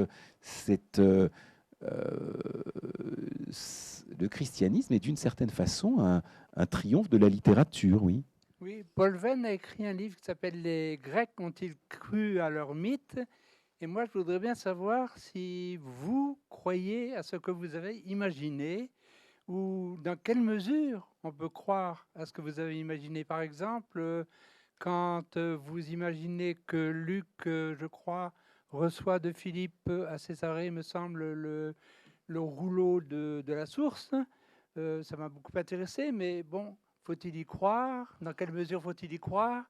[SPEAKER 1] le christianisme est d'une certaine façon un triomphe de la littérature, oui.
[SPEAKER 3] Oui, Paul Venn a écrit un livre qui s'appelle « Les Grecs ont-ils cru à leur mythe ?» Et moi, je voudrais bien savoir si vous croyez à ce que vous avez imaginé, ou dans quelle mesure on peut croire à ce que vous avez imaginé. Par exemple, quand vous imaginez que Luc, je crois, reçoit de Philippe à Césarée, me semble, le rouleau de la source, ça m'a beaucoup intéressé, mais bon, faut-il y croire? Dans quelle mesure faut-il y croire?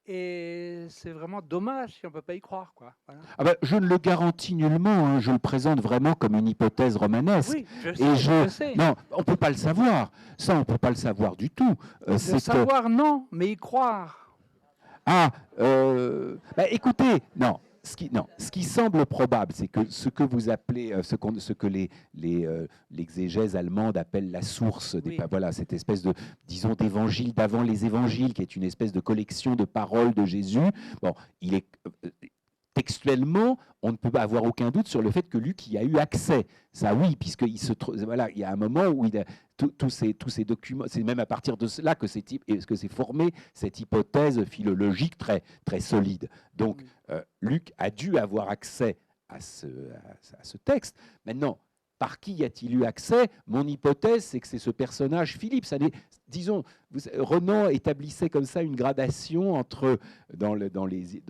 [SPEAKER 3] Et c'est vraiment dommage si on ne peut pas y croire, quoi. Voilà.
[SPEAKER 1] Ah ben, je ne le garantis nullement, hein, je le présente vraiment comme une hypothèse romanesque.
[SPEAKER 3] Oui, je sais.
[SPEAKER 1] Non, on ne peut pas le savoir. Ça, on ne peut pas le savoir du tout.
[SPEAKER 3] Le savoir, non, mais y croire.
[SPEAKER 1] Ah, écoutez, non. Ce qui semble probable, c'est que ce que vous appelez, ce que l'exégèse allemande appelle la source, voilà, cette espèce de, disons, d'évangile d'avant les évangiles, qui est une espèce de collection de paroles de Jésus. Bon, textuellement, on ne peut pas avoir aucun doute sur le fait que Luc y a eu accès. Ça, oui, puisqu'il voilà, il y a un moment où tous ces documents, c'est même à partir de cela que c'est formé cette hypothèse philologique très, très solide. Donc, Luc a dû avoir accès à ce texte. Maintenant, par qui a-t-il eu accès? Mon hypothèse, c'est que c'est ce personnage Philippe. Disons, Renan établissait comme ça une gradation entre, dans les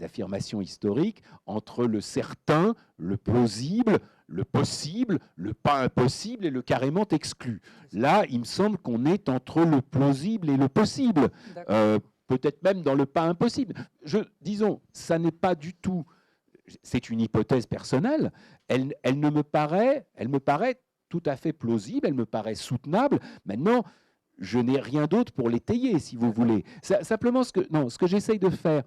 [SPEAKER 1] affirmations historiques, entre le certain, le plausible, le possible, le pas impossible et le carrément exclu. Là, il me semble qu'on est entre le plausible et le possible. Peut-être même dans le pas impossible. Disons, ça n'est pas du tout... C'est une hypothèse personnelle. Elle me paraît tout à fait plausible, elle me paraît soutenable. Maintenant, je n'ai rien d'autre pour l'étayer, si vous voulez. Simplement, ce que j'essaye de faire,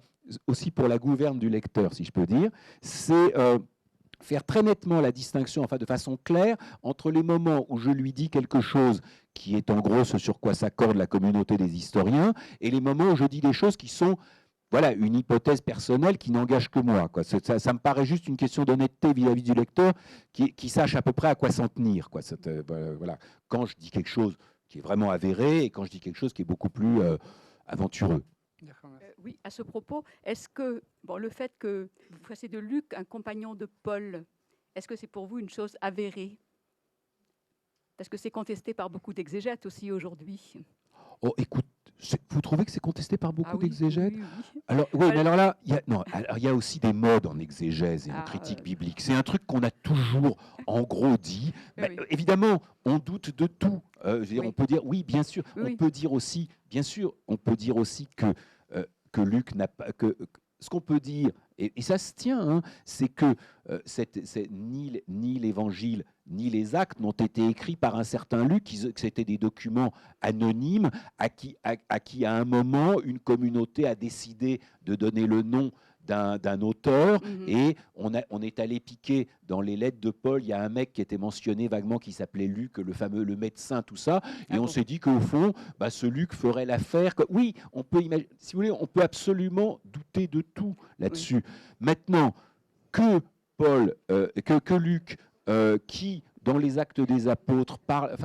[SPEAKER 1] aussi pour la gouverne du lecteur, si je peux dire, c'est faire très nettement la distinction, enfin de façon claire, entre les moments où je lui dis quelque chose qui est en gros ce sur quoi s'accorde la communauté des historiens, et les moments où je dis des choses qui sont... Voilà, une hypothèse personnelle qui n'engage que moi, quoi. Ça me paraît juste une question d'honnêteté vis-à-vis du lecteur qui sache à peu près à quoi s'en tenir, quoi. Voilà. Quand je dis quelque chose qui est vraiment avéré et quand je dis quelque chose qui est beaucoup plus aventureux.
[SPEAKER 4] Oui, à ce propos, est-ce que le fait que vous fassiez de Luc un compagnon de Paul, est-ce que c'est pour vous une chose avérée? Parce que c'est contesté par beaucoup d'exégètes aussi aujourd'hui.
[SPEAKER 1] Oh, écoute, vous trouvez que c'est contesté par beaucoup d'exégètes?
[SPEAKER 4] Oui.
[SPEAKER 1] Alors, oui, mais alors là, il y a aussi des modes en exégèse et en critique biblique. C'est un truc qu'on a toujours, en gros, dit. Oui. Évidemment, on doute de tout. Je veux dire, on peut dire, oui, bien sûr. On peut dire aussi, bien sûr, on peut dire aussi que Luc n'a pas... Ce qu'on peut dire, et ça se tient, hein, c'est que ni l'Évangile ni les actes n'ont été écrits par un certain Luc, que c'était des documents anonymes à qui, à un moment, une communauté a décidé de donner le nom d'un auteur, et on est allé piquer dans les lettres de Paul. Il y a un mec qui était mentionné vaguement qui s'appelait Luc, le médecin, tout ça, et on s'est dit qu'au fond, ce Luc ferait l'affaire. Oui, on peut imaginer, si vous voulez, on peut absolument douter de tout là-dessus. Oui. Maintenant, que Paul, que Luc, qui dans les Actes des Apôtres parle,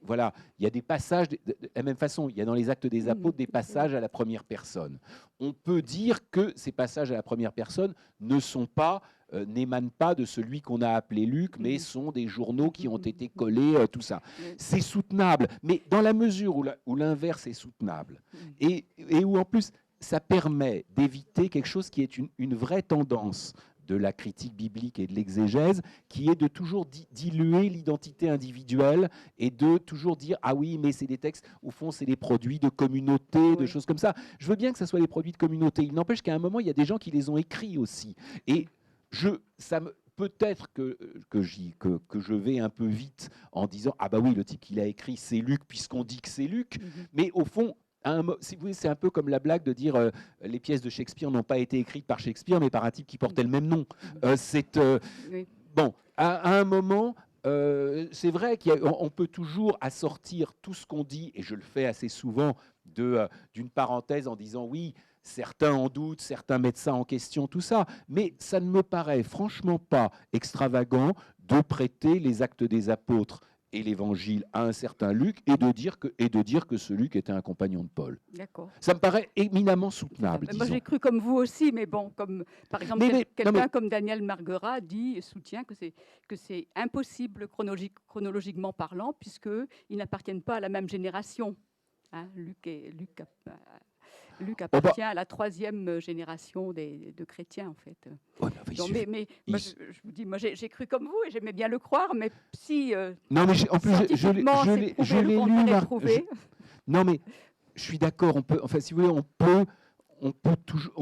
[SPEAKER 1] voilà, il y a des passages de la même façon. Il y a dans les Actes des Apôtres des passages à la première personne. On peut dire que ces passages à la première personne n'émanent pas de celui qu'on a appelé Luc, mais sont des journaux qui ont été collés, tout ça. C'est soutenable, mais dans la mesure où l'inverse est soutenable et où en plus ça permet d'éviter quelque chose qui est une vraie tendance de la critique biblique et de l'exégèse, qui est de toujours diluer l'identité individuelle et de toujours dire « Ah oui, mais c'est des textes, au fond, c'est des produits de communauté, de choses comme ça. » Je veux bien que ce soit des produits de communauté. Il n'empêche qu'à un moment, il y a des gens qui les ont écrits aussi. Et peut-être que je vais un peu vite en disant « Ah bah oui, le type qui l'a écrit, c'est Luc, puisqu'on dit que c'est Luc. » Mais au fond, c'est un peu comme la blague de dire les pièces de Shakespeare n'ont pas été écrites par Shakespeare, mais par un type qui portait le même nom. Bon, à un moment, c'est vrai qu'on peut toujours assortir tout ce qu'on dit, et je le fais assez souvent, d'une parenthèse en disant oui, certains en doutent, certains mettent ça en question, tout ça, mais ça ne me paraît franchement pas extravagant de prêter les Actes des Apôtres et l'Évangile à un certain Luc et de dire que ce Luc était un compagnon de Paul.
[SPEAKER 4] D'accord.
[SPEAKER 1] Ça me paraît éminemment soutenable.
[SPEAKER 4] Moi, j'ai cru comme vous aussi, mais bon, comme par exemple quelqu'un comme Daniel Marguerat soutient que c'est impossible chronologiquement parlant, puisqu'ils n'appartiennent pas à la même génération. Hein, Luc appartient à la troisième génération de chrétiens, en fait.
[SPEAKER 1] Ouais,
[SPEAKER 4] moi, je vous dis, moi, j'ai cru comme vous et j'aimais bien le croire, mais si
[SPEAKER 1] non, mais en plus, je l'ai lu. Non, mais je suis d'accord. Enfin, si vous voulez, on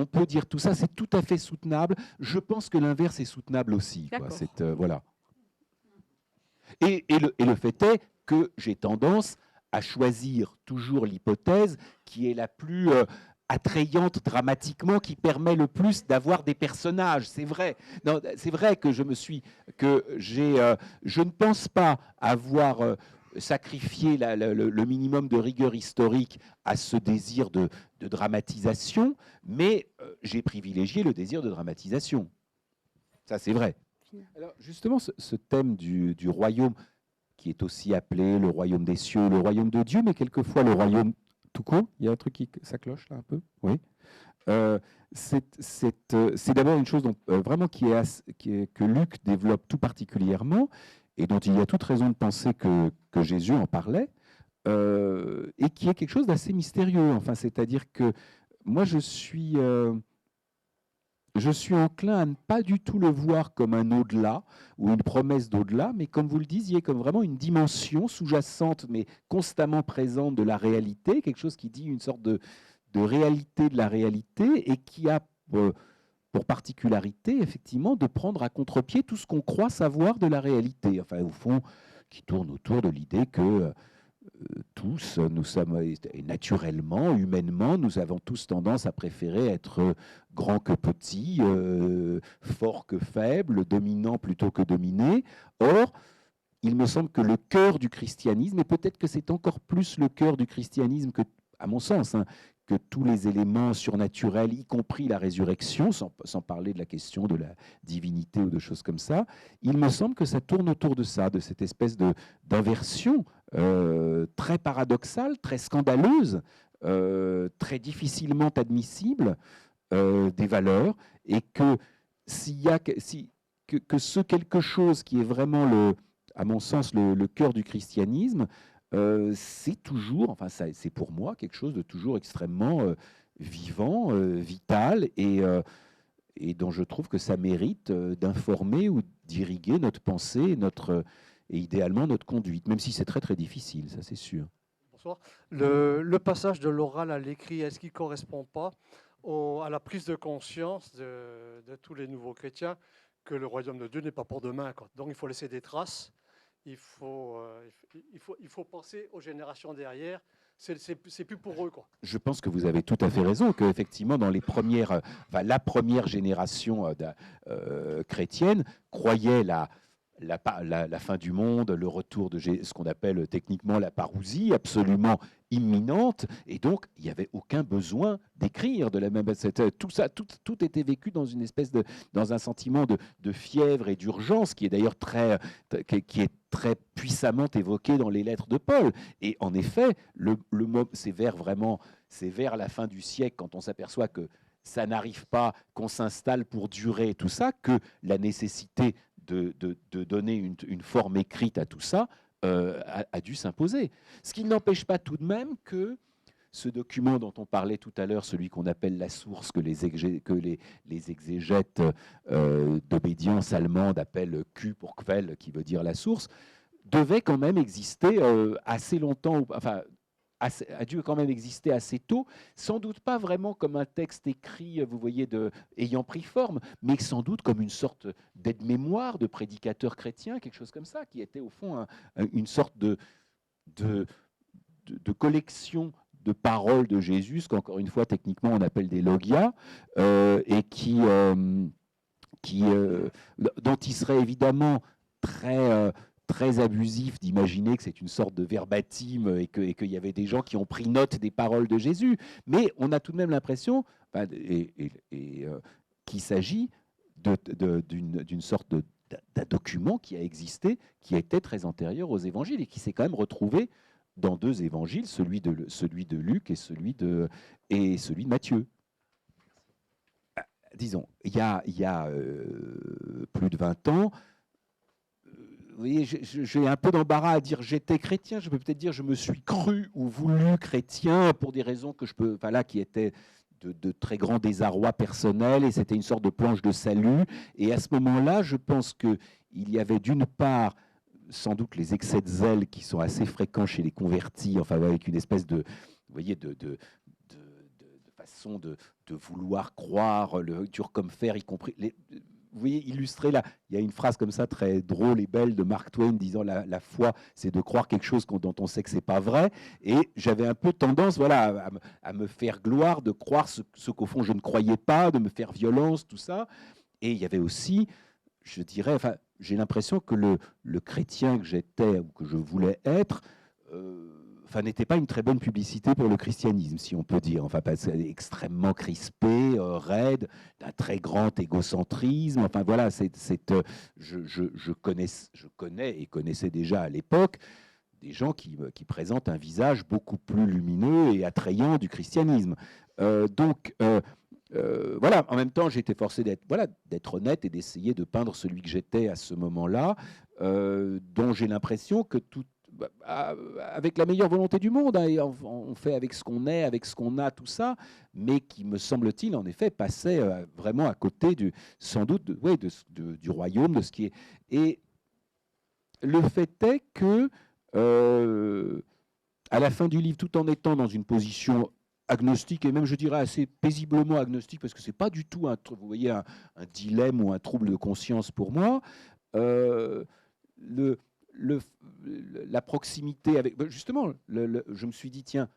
[SPEAKER 1] peut dire tout ça. C'est tout à fait soutenable. Je pense que l'inverse est soutenable aussi. Voilà. Et le fait est que j'ai tendance à choisir toujours l'hypothèse qui est la plus attrayante dramatiquement, qui permet le plus d'avoir des personnages. C'est vrai. C'est vrai que je ne pense pas avoir sacrifier le minimum de rigueur historique à ce désir de dramatisation, mais j'ai privilégié le désir de dramatisation. Ça, c'est vrai. Alors, justement, ce thème du royaume, qui est aussi appelé le royaume des cieux, le royaume de Dieu, mais quelquefois le royaume tout court. Il y a un truc ça cloche là un peu. Oui. C'est d'abord une chose vraiment que Luc développe tout particulièrement et dont il y a toute raison de penser que Jésus en parlait, et qui est quelque chose d'assez mystérieux. Enfin, c'est-à-dire que moi, je suis enclin à ne pas du tout le voir comme un au-delà ou une promesse d'au-delà, mais comme vous le disiez, comme vraiment une dimension sous-jacente, mais constamment présente de la réalité, quelque chose qui dit une sorte de réalité de la réalité et qui a pour particularité, effectivement, de prendre à contre-pied tout ce qu'on croit savoir de la réalité. Enfin, au fond, qui tourne autour de l'idée que tous, nous sommes, et naturellement, humainement, nous avons tous tendance à préférer être grand que petit, fort que faible, dominant plutôt que dominé. Or, il me semble que le cœur du christianisme, et peut-être que c'est encore plus le cœur du christianisme que, à mon sens, que tous les éléments surnaturels, y compris la résurrection, sans parler de la question de la divinité ou de choses comme ça, il me semble que ça tourne autour de ça, de cette espèce d'inversion très paradoxale, très scandaleuse, très difficilement admissible des valeurs, et que s'il y a que ce quelque chose qui est vraiment, à mon sens, le cœur du christianisme, c'est toujours, enfin c'est pour moi quelque chose de toujours extrêmement vivant, vital, et dont je trouve que ça mérite d'informer ou d'irriguer notre pensée, et idéalement notre conduite, même si c'est très très difficile, ça c'est sûr.
[SPEAKER 5] Bonsoir. Le passage de l'oral à l'écrit, est-ce qu'il ne correspond pas à la prise de conscience de tous les nouveaux chrétiens que le royaume de Dieu n'est pas pour demain, quoi. Donc il faut laisser des traces. Il faut penser aux générations derrière. C'est plus pour eux, quoi.
[SPEAKER 1] Je pense que vous avez tout à fait raison, qu'effectivement, dans la première génération chrétienne croyait la fin du monde, le retour de ce qu'on appelle techniquement la parousie, absolument imminente, et donc il n'y avait aucun besoin d'écrire de la même. Tout ça, tout était vécu dans une espèce dans un sentiment de fièvre et d'urgence, qui est d'ailleurs qui est très puissamment évoqué dans les lettres de Paul. Et en effet, c'est vers la fin du siècle, quand on s'aperçoit que ça n'arrive pas, qu'on s'installe pour durer, tout ça, que la nécessité de donner une forme écrite à tout ça a dû s'imposer. Ce qui n'empêche pas tout de même que ce document dont on parlait tout à l'heure, celui qu'on appelle la source, que les exégètes d'obédience allemande appellent Q pour Quelle, qui veut dire la source, devait quand même exister assez longtemps, enfin, a dû quand même exister assez tôt, sans doute pas vraiment comme un texte écrit, vous voyez, ayant pris forme, mais sans doute comme une sorte d'aide-mémoire de prédicateur chrétien, quelque chose comme ça, qui était au fond une sorte de collection de paroles de Jésus, ce qu'encore une fois, techniquement, on appelle des logia, et dont il serait évidemment très abusif d'imaginer que c'est une sorte de verbatim et qu'il y avait des gens qui ont pris note des paroles de Jésus. Mais on a tout de même l'impression qu'il s'agit d'une sorte d'un document qui a existé, qui était très antérieur aux évangiles et qui s'est quand même retrouvé dans deux évangiles, celui de Luc et celui de Matthieu. Disons, il y a plus de 20 ans, vous voyez, j'ai un peu d'embarras à dire j'étais chrétien. Je peux peut-être dire je me suis cru ou voulu chrétien pour des raisons qui étaient de très grand désarroi personnel, et c'était une sorte de planche de salut. Et à ce moment-là, je pense qu'il y avait d'une part sans doute les excès de zèle qui sont assez fréquents chez les convertis, enfin avec une espèce de façon de vouloir croire le dur comme fer, y compris vous voyez, illustré là, il y a une phrase comme ça très drôle et belle de Mark Twain disant la foi, c'est de croire quelque chose dont on sait que c'est pas vrai. Et j'avais un peu tendance, voilà, à me faire gloire de croire ce qu'au fond je ne croyais pas, de me faire violence, tout ça. Et il y avait aussi, je dirais, enfin, j'ai l'impression que le chrétien que j'étais ou que je voulais être, n'était pas une très bonne publicité pour le christianisme, si on peut dire. Enfin, parce qu'elle est extrêmement crispée, raide, d'un très grand égocentrisme. Enfin, voilà, je connais et connaissais déjà à l'époque des gens qui présentent un visage beaucoup plus lumineux et attrayant du christianisme. Voilà, en même temps, j'étais forcé d'être honnête et d'essayer de peindre celui que j'étais à ce moment-là, dont j'ai l'impression que avec la meilleure volonté du monde, hein, et on fait avec ce qu'on est, avec ce qu'on a, tout ça, mais qui, me semble-t-il, en effet, passait vraiment à côté, sans doute, du royaume, de ce qui est. Et le fait est que, à la fin du livre, tout en étant dans une position agnostique, et même, je dirais, assez paisiblement agnostique, parce que ce n'est pas du tout, vous voyez, un dilemme ou un trouble de conscience pour moi, la proximité avec... Justement, je me suis dit, tiens,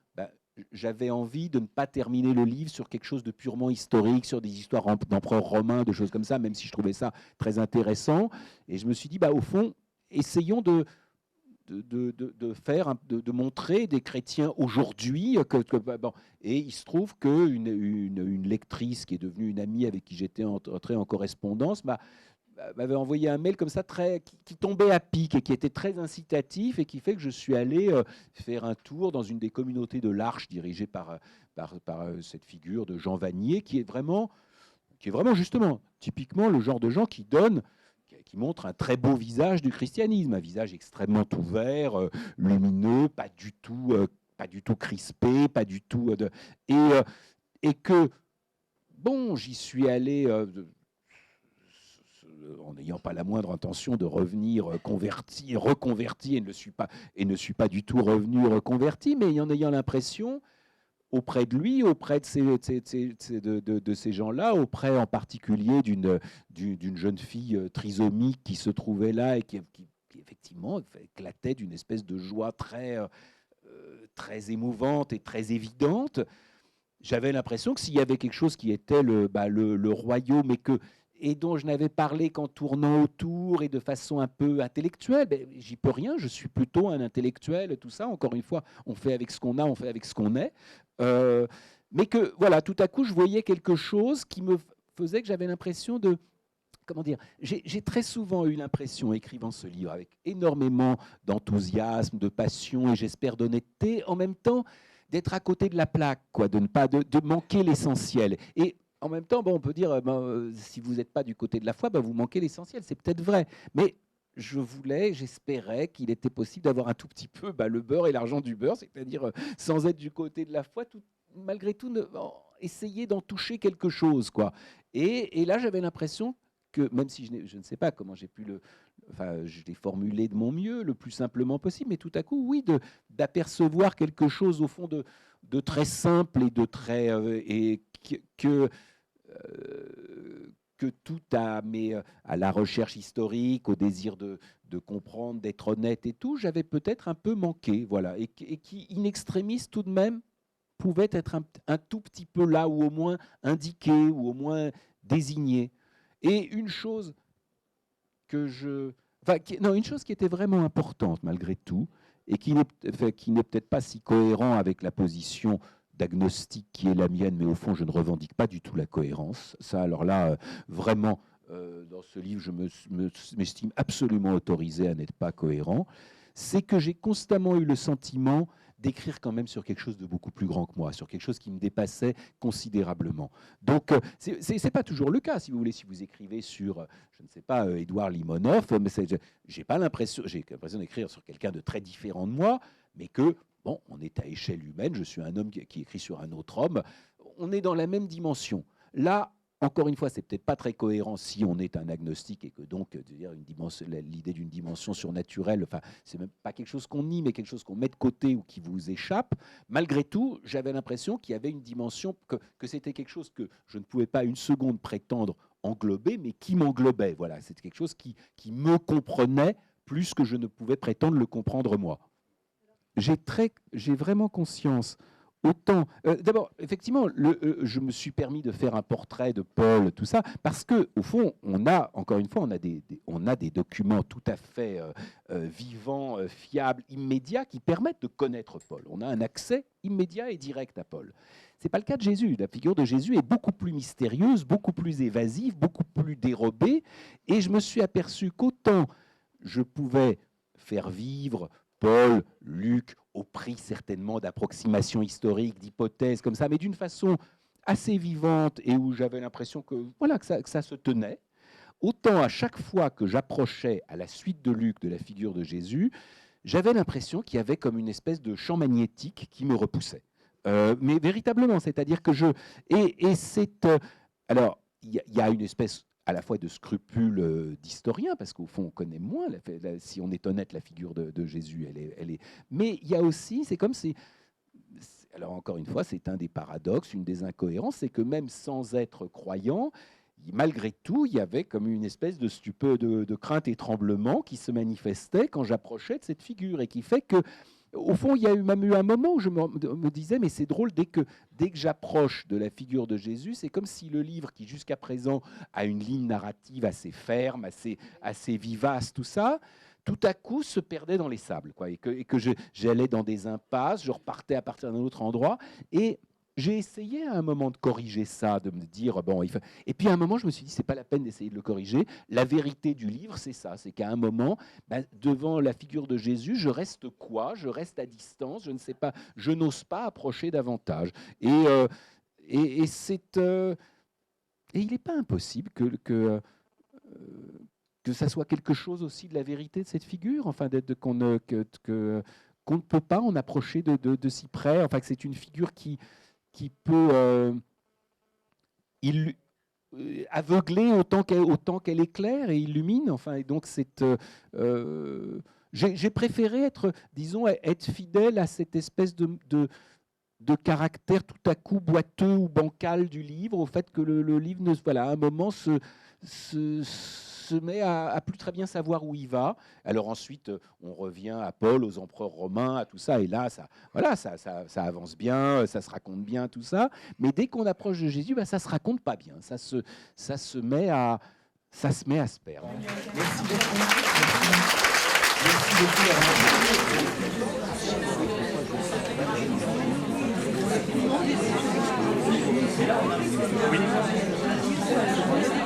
[SPEAKER 1] j'avais envie de ne pas terminer le livre sur quelque chose de purement historique, sur des histoires d'empereurs romains, de choses comme ça, même si je trouvais ça très intéressant. Et je me suis dit, au fond, essayons de montrer des chrétiens aujourd'hui. Et il se trouve qu'une lectrice qui est devenue une amie avec qui j'étais entré en correspondance m'avait envoyé un mail comme ça qui tombait à pic et qui était très incitatif et qui fait que je suis allé faire un tour dans une des communautés de l'Arche dirigée par cette figure de Jean Vanier qui est vraiment justement typiquement le genre de gens qui montre un très beau visage du christianisme, un visage extrêmement ouvert, lumineux, pas du tout crispé, pas du tout et que bon, j'y suis allé en n'ayant pas la moindre intention de revenir reconverti et ne suis pas du tout revenu reconverti, mais en ayant l'impression auprès de lui, auprès de ces gens-là, auprès en particulier d'une jeune fille trisomique qui se trouvait là et qui effectivement éclatait d'une espèce de joie très émouvante et très évidente. J'avais l'impression que s'il y avait quelque chose qui était le royaume et dont je n'avais parlé qu'en tournant autour et de façon un peu intellectuelle, j'y peux rien, je suis plutôt un intellectuel, tout ça, encore une fois, on fait avec ce qu'on a, on fait avec ce qu'on est. Mais que, voilà, tout à coup, je voyais quelque chose qui me faisait que j'avais l'impression de... Comment dire ? J'ai très souvent eu l'impression, écrivant ce livre, avec énormément d'enthousiasme, de passion et j'espère d'honnêteté, en même temps, d'être à côté de la plaque, quoi, de manquer l'essentiel. Et en même temps, on peut dire, si vous n'êtes pas du côté de la foi, vous manquez l'essentiel. C'est peut-être vrai. Mais j'espérais qu'il était possible d'avoir un tout petit peu le beurre et l'argent du beurre, c'est-à-dire sans être du côté de la foi, malgré tout, essayer d'en toucher quelque chose, quoi. Et là, j'avais l'impression que, même si je ne sais pas comment j'ai pu je l'ai formulé de mon mieux, le plus simplement possible, mais tout à coup, oui, d'apercevoir quelque chose, au fond, de très simple et de très... et que tout à la recherche historique, au désir de comprendre, d'être honnête et tout, j'avais peut-être un peu manqué, voilà, et qui, in extremis, tout de même, pouvait être un tout petit peu là, ou au moins indiqué, ou au moins désigné. Et une chose une chose qui était vraiment importante, malgré tout, et qui n'est peut-être pas si cohérent avec la position d'agnostique qui est la mienne, mais au fond, je ne revendique pas du tout la cohérence. Ça, alors là, vraiment, dans ce livre, je m'estime absolument autorisé à n'être pas cohérent. C'est que j'ai constamment eu le sentiment d'écrire quand même sur quelque chose de beaucoup plus grand que moi, sur quelque chose qui me dépassait considérablement. Donc, c'est pas toujours le cas, si vous voulez, si vous écrivez sur, je ne sais pas, Édouard Limonov, mais j'ai l'impression d'écrire sur quelqu'un de très différent de moi, mais que, bon, on est à échelle humaine, je suis un homme qui écrit sur un autre homme, on est dans la même dimension. Là, encore une fois, c'est peut-être pas très cohérent si on est un agnostique et que donc l'idée d'une dimension surnaturelle, c'est même pas quelque chose qu'on nie, mais quelque chose qu'on met de côté ou qui vous échappe. Malgré tout, j'avais l'impression qu'il y avait une dimension, que c'était quelque chose que je ne pouvais pas une seconde prétendre englober, mais qui m'englobait. Voilà, c'était quelque chose qui me comprenait plus que je ne pouvais prétendre le comprendre moi. J'ai vraiment conscience autant. D'abord, effectivement, je me suis permis de faire un portrait de Paul, tout ça, parce que au fond, encore une fois, on a des documents tout à fait vivants, fiables, immédiats, qui permettent de connaître Paul. On a un accès immédiat et direct à Paul. C'est pas le cas de Jésus. La figure de Jésus est beaucoup plus mystérieuse, beaucoup plus évasive, beaucoup plus dérobée, et je me suis aperçu qu'autant je pouvais faire vivre Paul, Luc, au prix certainement d'approximations historiques, d'hypothèses comme ça, mais d'une façon assez vivante et où j'avais l'impression que, voilà, que ça se tenait. Autant à chaque fois que j'approchais à la suite de Luc de la figure de Jésus, j'avais l'impression qu'il y avait comme une espèce de champ magnétique qui me repoussait. Mais véritablement, c'est-à-dire que alors, il y a une espèce à la fois de scrupules d'historien, parce qu'au fond, on connaît moins, si on est honnête, la figure de Jésus. Mais il y a aussi, c'est comme si... Alors encore une fois, c'est un des paradoxes, une des incohérences, c'est que même sans être croyant, malgré tout, il y avait comme une espèce de stupeur, de crainte et tremblement qui se manifestait quand j'approchais de cette figure, et qui fait que, au fond, il y a même eu un moment où je me disais, mais c'est drôle, dès que j'approche de la figure de Jésus, c'est comme si le livre, qui jusqu'à présent a une ligne narrative assez ferme, assez vivace, tout ça, tout à coup se perdait dans les sables, quoi, et que j'allais dans des impasses, je repartais à partir d'un autre endroit, et j'ai essayé à un moment de corriger ça, de me dire, bon, et puis à un moment, je me suis dit, c'est pas la peine d'essayer de le corriger. La vérité du livre, c'est ça, c'est qu'à un moment, devant la figure de Jésus, je reste quoi? Je reste à distance, je ne sais pas, je n'ose pas approcher davantage. Et il n'est pas impossible que ça soit quelque chose aussi de la vérité de cette figure, enfin, qu'on ne peut pas en approcher de si près, enfin, que c'est une figure qui peut aveugler autant qu'elle éclaire et illumine. Enfin, et donc j'ai préféré être fidèle à cette espèce de caractère tout à coup boiteux ou bancal du livre, au fait que le livre, à un moment, se met à plus très bien savoir où il va. Alors ensuite, on revient à Paul, aux empereurs romains, à tout ça, et là, ça avance bien, ça se raconte bien, tout ça. Mais dès qu'on approche de Jésus, ça se raconte pas bien. Ça se met à se perdre. Merci beaucoup. Merci beaucoup. Oui.